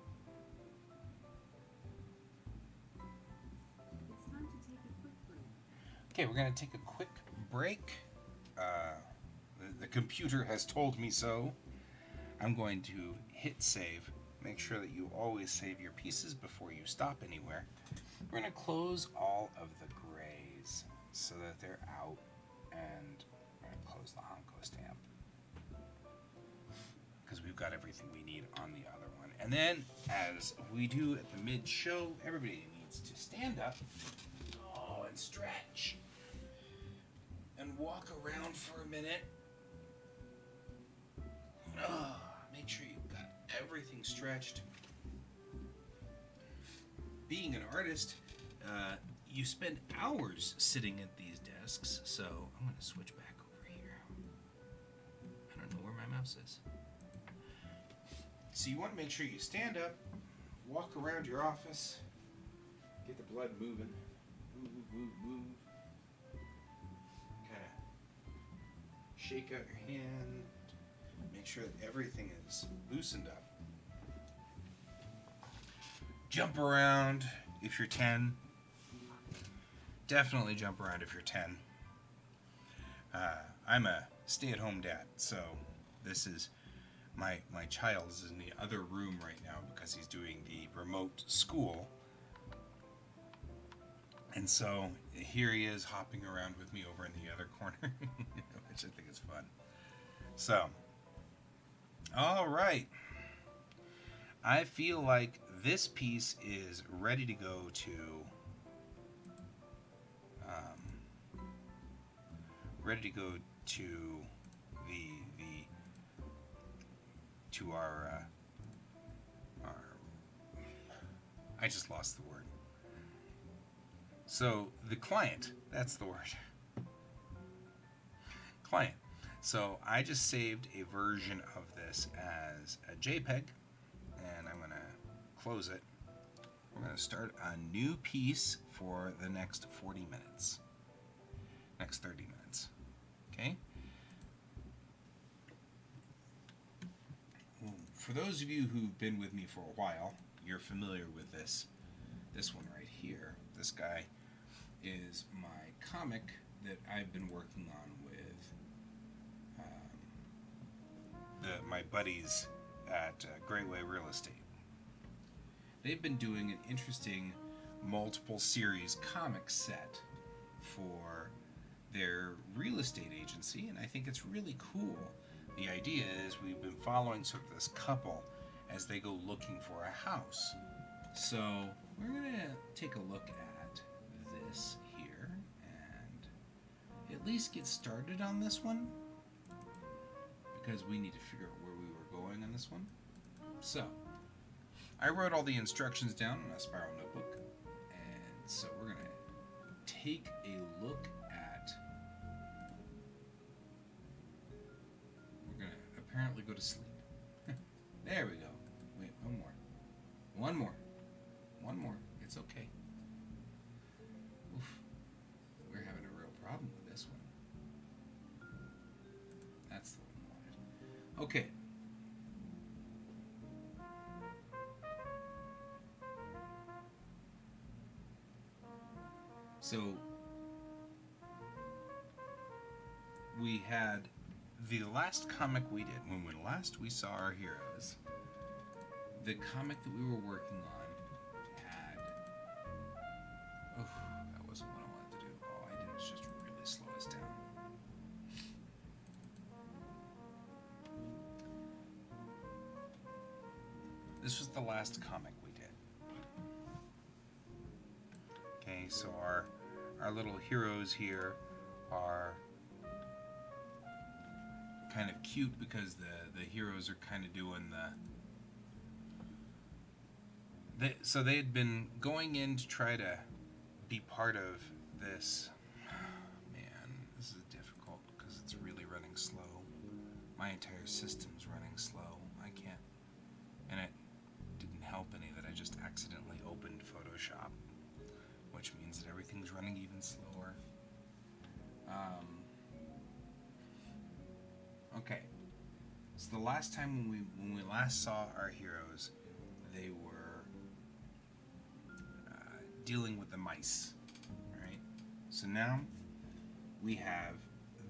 Okay, we're going to take a quick break. The computer has told me so. I'm going to hit save. Make sure that you always save your pieces before you stop anywhere. We're going to close all of the grays so that they're out, and we're going to close the Hanko stamp because we've got everything we need on the other one. And then, as we do at the mid-show, everybody needs to stand up and stretch and walk around for a minute. Make sure you've got everything stretched. Being an artist, you spend hours sitting at these desks, so I'm going to switch back over here. I don't know where my mouse is. So you want to make sure you stand up, walk around your office, get the blood moving. Move. Kind of shake out your hand. Make sure that everything is loosened up. Jump around if you're 10. Definitely jump around if you're 10. I'm a stay-at-home dad, so this is my child is in the other room right now because he's doing the remote school. And so here he is hopping around with me over in the other corner, which I think is fun. So, all right. I feel like this piece is ready to go to our I just lost the word. So the client, that's the word. Client. So I just saved a version of this as a JPEG, and I'm going to close it. We're going to start a new piece for the next 40 minutes. Next 30 minutes. Okay? For those of you who've been with me for a while, you're familiar with this one right here. This guy is my comic that I've been working on with my buddies at Greatway Real Estate. They've been doing an interesting multiple series comic set for their real estate agency, and I think it's really cool. The idea is we've been following sort of this couple as they go looking for a house. So we're going to take a look at this here and at least get started on this one, because we need to figure out where we were going on this one. So I wrote all the instructions down on a spiral notebook, and so we're going to take a look at, we're going to apparently go to sleep. There we go. Wait, one more. One more. One more. It's okay. Oof. We're having a real problem with this one. That's the one we wanted. Okay. So we had the last comic we did, when last we saw our heroes, the comic that we were working on had, that wasn't what I wanted to do. All I did was just really slow us down. This was the last comic we did. Okay, so our little heroes here are kind of cute because the heroes are kind of doing so they had been going in to try to be part of this. Man, this is difficult because it's really running slow. My entire system's running slow. I can't, and it didn't help any that I just accidentally opened Photoshop, which means that everything's running even slower. Okay, so the last time when we last saw our heroes, they were dealing with the mice. All right, so now we have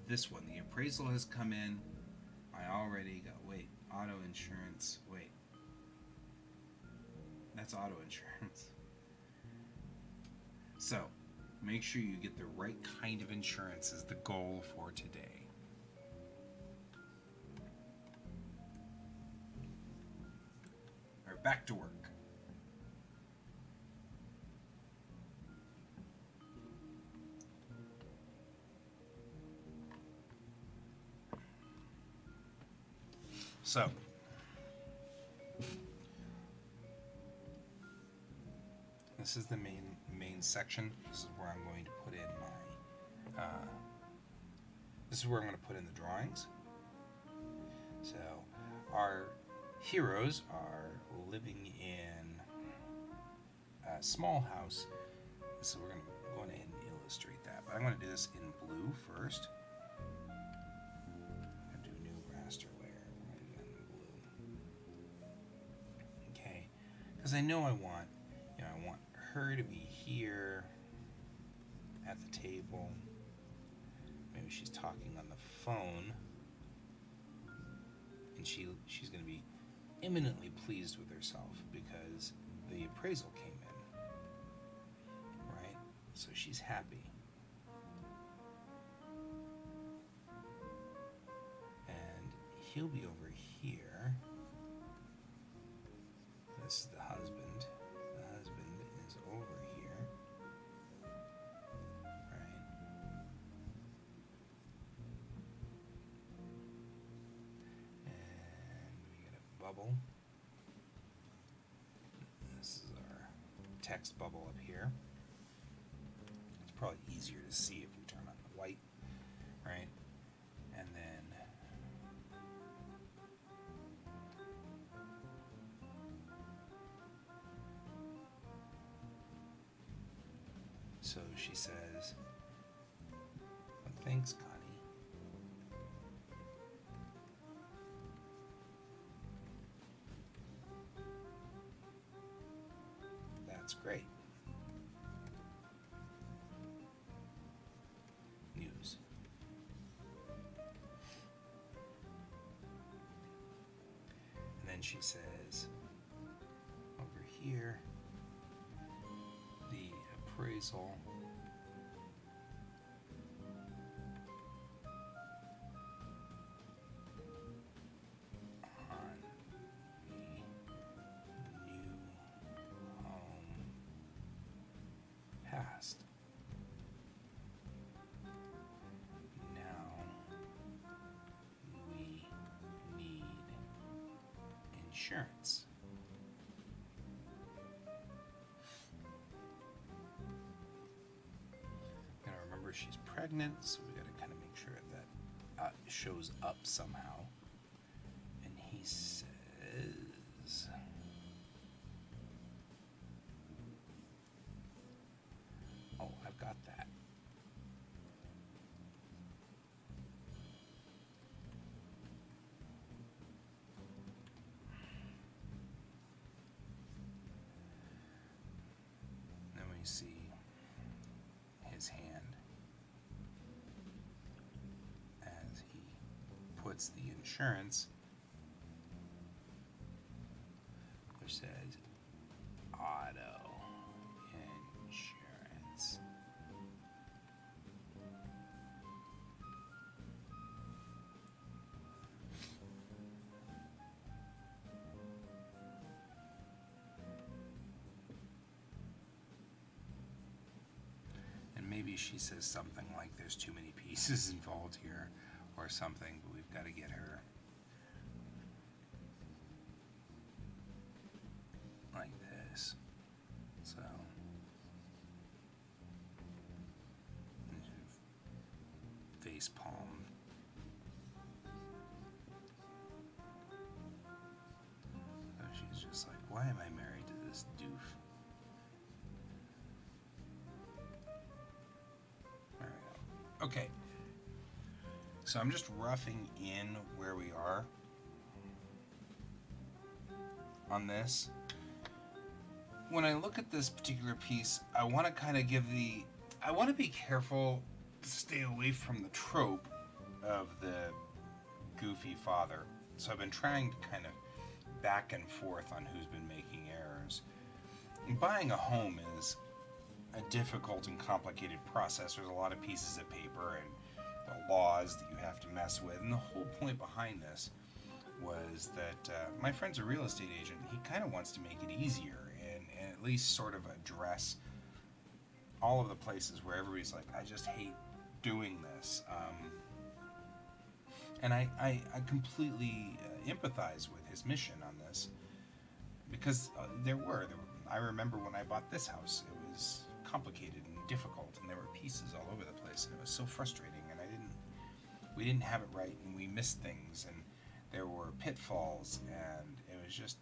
this one. The appraisal has come in. I already got, wait, auto insurance. Wait, that's auto insurance. So make sure you get the right kind of insurance is the goal for today. All right, back to work. So this is the main section. This is where I'm going to put in my this is where I'm going to put in the drawings. So our heroes are living in a small house, so we're going to go ahead and illustrate that, but I'm going to do this in blue first. I'm going to do new raster layer. I'm going to do that in blue. Okay, because I know I want her to be here at the table. Maybe she's talking on the phone, and she's going to be eminently pleased with herself because the appraisal came in, right? So she's happy. And he'll be over here. This is the husband. The husband is over here, right? And we get a bubble. This is our text bubble up here. It's probably easier to see if we turn on the white, right? And then so she says, well, thanks, Connie. That's great. News. And then she says, over here, the appraisal on the insurance. Gotta remember she's pregnant, so we gotta kind of make sure that shows up somehow. And he says, oh, I've got that. Then we see his hand as he puts the insurance, which says auto insurance. And maybe she says something like there's too many pieces involved here or something, but we've got to get her like this. So face palm. So she's just like, why am I married to this doof? There we go. Okay. So I'm just roughing in where we are on this. When I look at this particular piece, I want to kind of I want to be careful to stay away from the trope of the goofy father. So I've been trying to kind of back and forth on who's been making errors. And buying a home is a difficult and complicated process. There's a lot of pieces of paper and the laws that you have to mess with. And the whole point behind this was that my friend's a real estate agent. He kind of wants to make it easier and at least sort of address all of the places where everybody's like, I just hate doing this. And I completely empathize with his mission on this, because I remember when I bought this house, it was complicated and difficult, and there were pieces all over the place, and it was so frustrating, and we didn't have it right, and we missed things, and there were pitfalls, and it was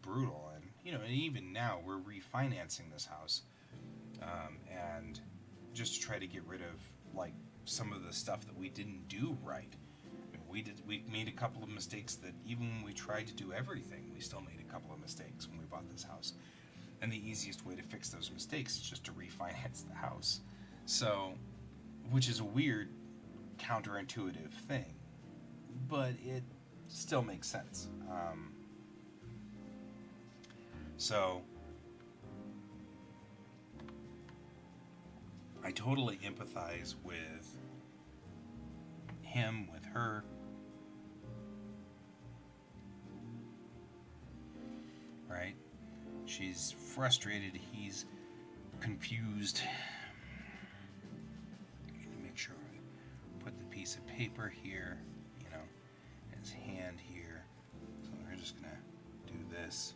brutal. And and even now we're refinancing this house, and just to try to get rid of like some of the stuff that we didn't do right. We made a couple of mistakes that even when we tried to do everything, we still made a couple of mistakes when we bought this house. And the easiest way to fix those mistakes is just to refinance the house. So, which is a weird, counterintuitive thing, but it still makes sense. So, I totally empathize with him, with her. Right? She's frustrated, he's confused. Make sure I put the piece of paper here, his hand here. So we're just gonna do this.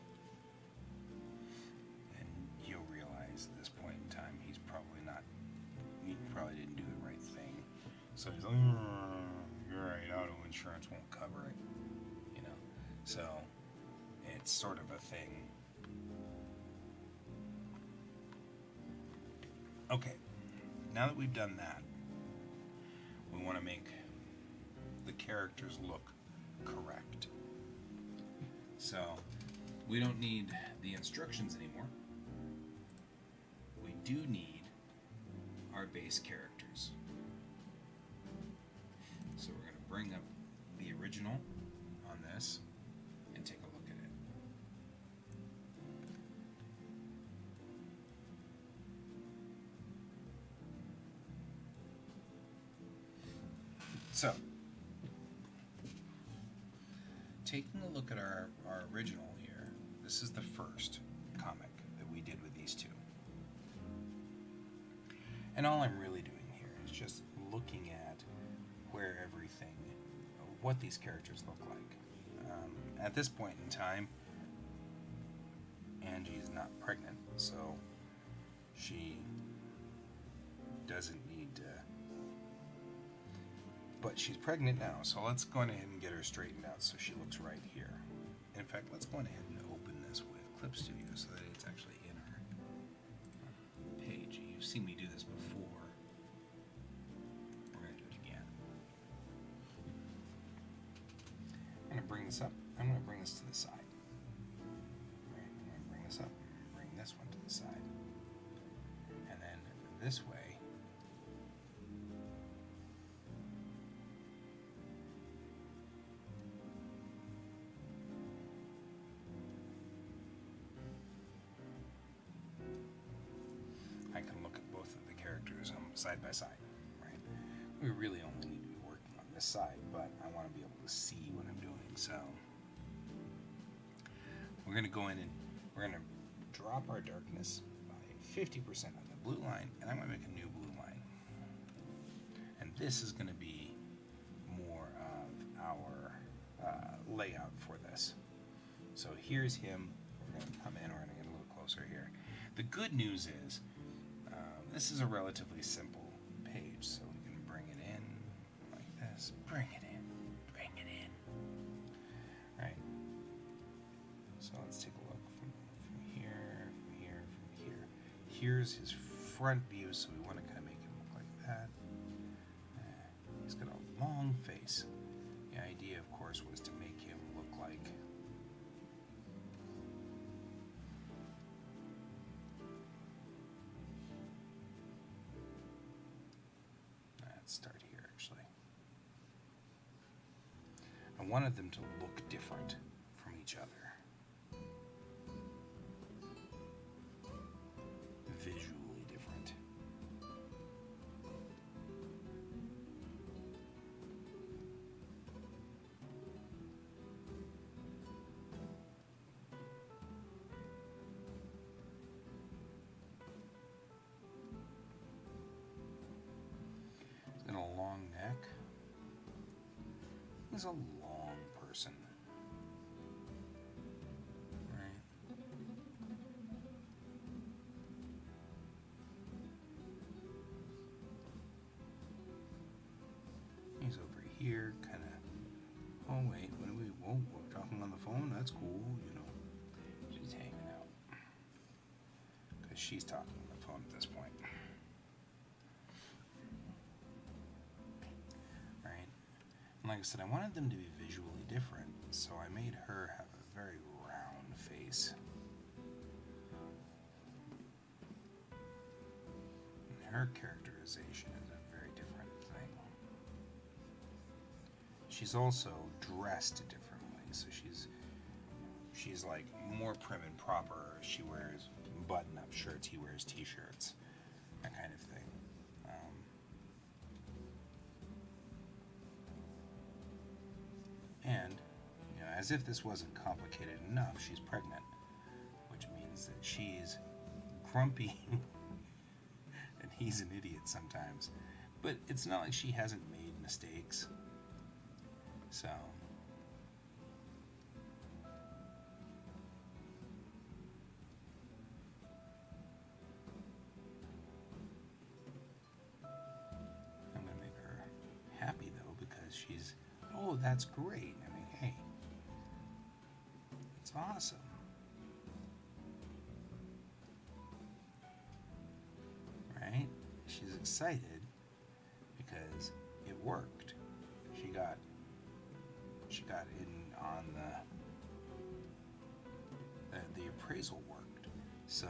And you'll realize at this point in time he probably didn't do the right thing. So he's like, you're right, auto insurance won't cover it. So it's sort of a thing. Okay, now that we've done that, we want to make the characters look correct. So we don't need the instructions anymore. We do need our base characters. So we're going to bring up the original on this and take a look at it. So, taking a look at our original here, this is the first comic that we did with these two. And all I'm really doing here is just looking at where everything, what these characters look like. at this point in time, Angie's not pregnant, so she doesn't need to. But she's pregnant now, so let's go ahead and get her straightened out so she looks right here. In fact, let's go ahead and open this with Clip Studio so that it's actually in our page. You've seen me do this before. We're going to do it again. I'm going to bring this up. I'm going to bring this to the side. Right, I'm going to bring this up and bring this one to the side. And then this way, I can look at both of the characters side by side, right? We really only need to be working on this side, but I want to be able to see what I'm doing, so we're going to go in and we're going to drop our darkness by 50% on the blue line, and I'm going to make a new blue line. And this is going to be more of our layout for this. So here's him. We're going to come in, we're going to get a little closer here. The good news is, this is a relatively simple page, so we can bring it in like this. Bring it in. Bring it in. Right. So let's take a look from here, from here, from here. Here's his front view, so we want to kind of make him look like that. He's got a long face. The idea, of course, was to make him look like start here actually. I wanted them to look different from each other. Visually different. And a long neck. He's a long person. Right? He's over here, kind of. Oh, wait, what are we? Whoa, we're talking on the phone? That's cool, you know. She's hanging out. Because she's talking on the phone at this point. Like I said, I wanted them to be visually different, so I made her have a very round face. And her characterization is a very different thing. She's also dressed differently, so she's like more prim and proper. She wears button-up shirts, he wears t-shirts, that kind of thing. And, you know, as if this wasn't complicated enough, she's pregnant, which means that she's grumpy and he's an idiot sometimes. But it's not like she hasn't made mistakes. So I'm going to make her happy, though, because she's, oh, that's great. I mean, hey, it's awesome. Right? She's excited because it worked. She got in on the appraisal worked. So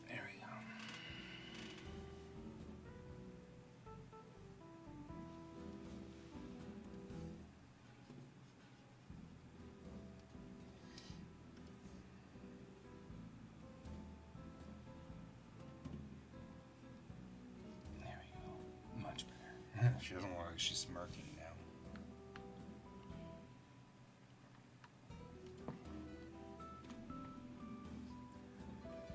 there we go. like she's smirking now.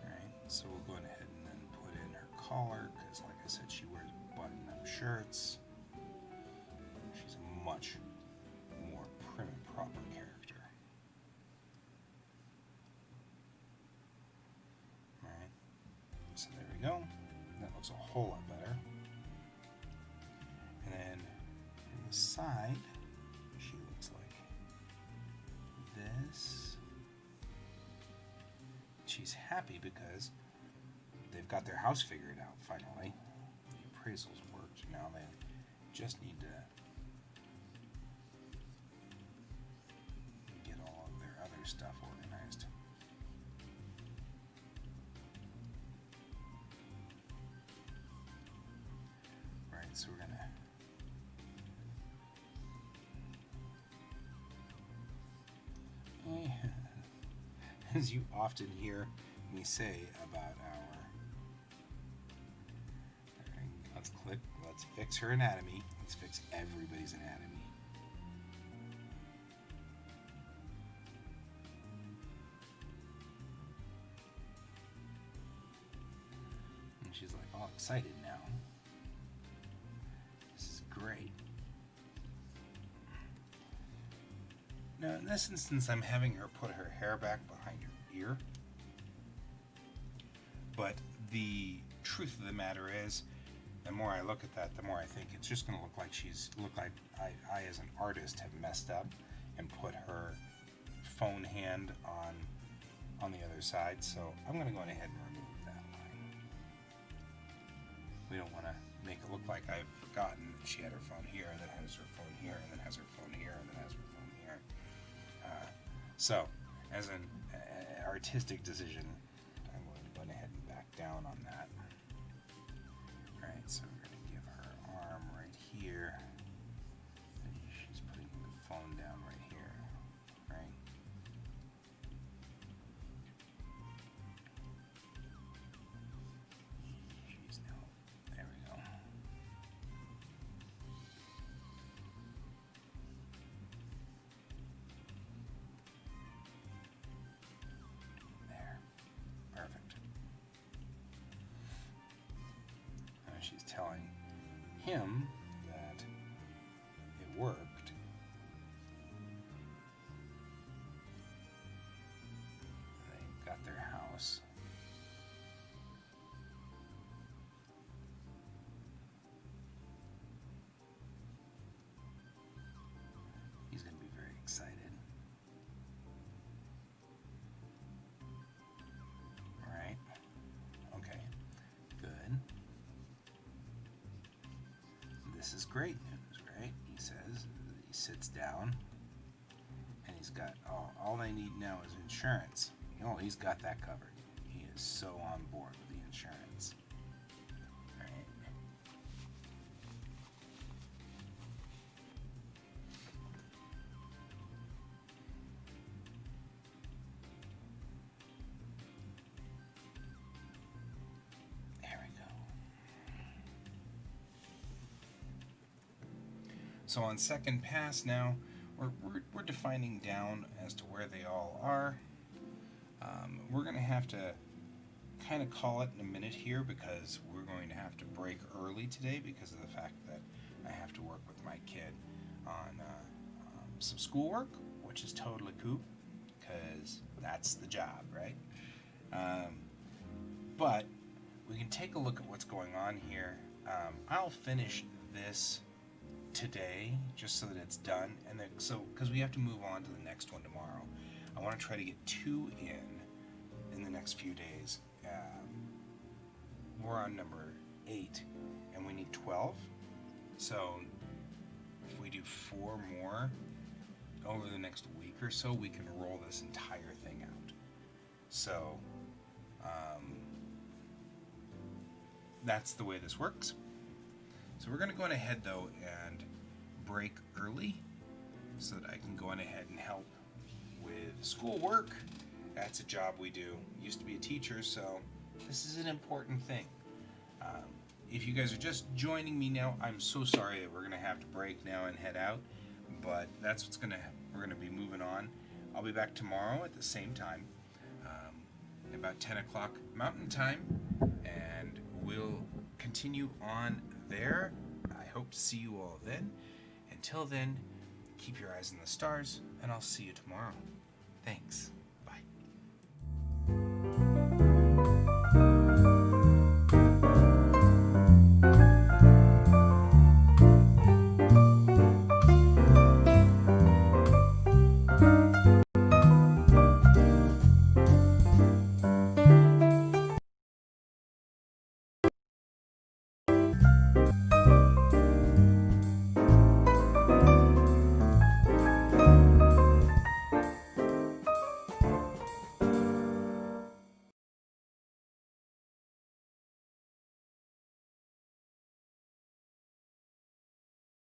Alright, so we'll go ahead and then put in her collar, because like I said, she wears button-up shirts. She's a much more prim and proper character. Alright, so there we go. That looks a whole lot better. And then from the side, she looks like this. She's happy because they've got their house figured out finally. The appraisals worked. Now they just need to get all of their other stuff organized. Right, so we're gonna as you often hear me say about our let's fix her anatomy. Let's fix everybody's anatomy. And she's like all excited now. This is great. Now, in this instance, I'm having her put her hair back behind her ear. But the truth of the matter is, the more I look at that, the more I think it's just going to look like I as an artist have messed up and put her phone hand on the other side. So I'm going to go ahead and remove that line. We don't want to make it look like I've forgotten that she had her phone here, and then has her phone here, and then has her phone here, and then has her phone here. So, as an artistic decision, I'm going to go ahead and back down on that. Alright, so we're going to give her arm right here. And she's putting the phone down right here. Right? She's now, there we go. There. Perfect. She's telling him that it worked. They got their house. He's going to be very excited. All right. Okay. Good. This is great news, right? He says. He sits down, and he's got all they need now is insurance. Oh, he's got that covered. He is so on board with the insurance. Right. There we go. So on second pass now, we're defining down as to where they all are. We're going to have to kind of call it in a minute here because we're going to have to break early today because of the fact that I have to work with my kid on some schoolwork, which is totally cool because that's the job, right? But we can take a look at what's going on here. I'll finish this today just so that it's done, and then because we have to move on to the next one tomorrow. I want to try to get 2 in the next few days. We're on number 8 and we need 12, so if we do 4 more over the next week or so, we can roll this entire thing out. So that's the way this works. So we're going to go on ahead though and break early so that I can go on ahead and help with schoolwork. That's a job we do. Used to be a teacher, so this is an important thing. if you guys are just joining me now, I'm so sorry that we're gonna have to break now and head out, but that's what's gonna we're gonna be moving on. I'll be back tomorrow at the same time, about 10 o'clock Mountain Time, and we'll continue on there. I hope to see you all then. Until then, keep your eyes on the stars, and I'll see you tomorrow. Thanks.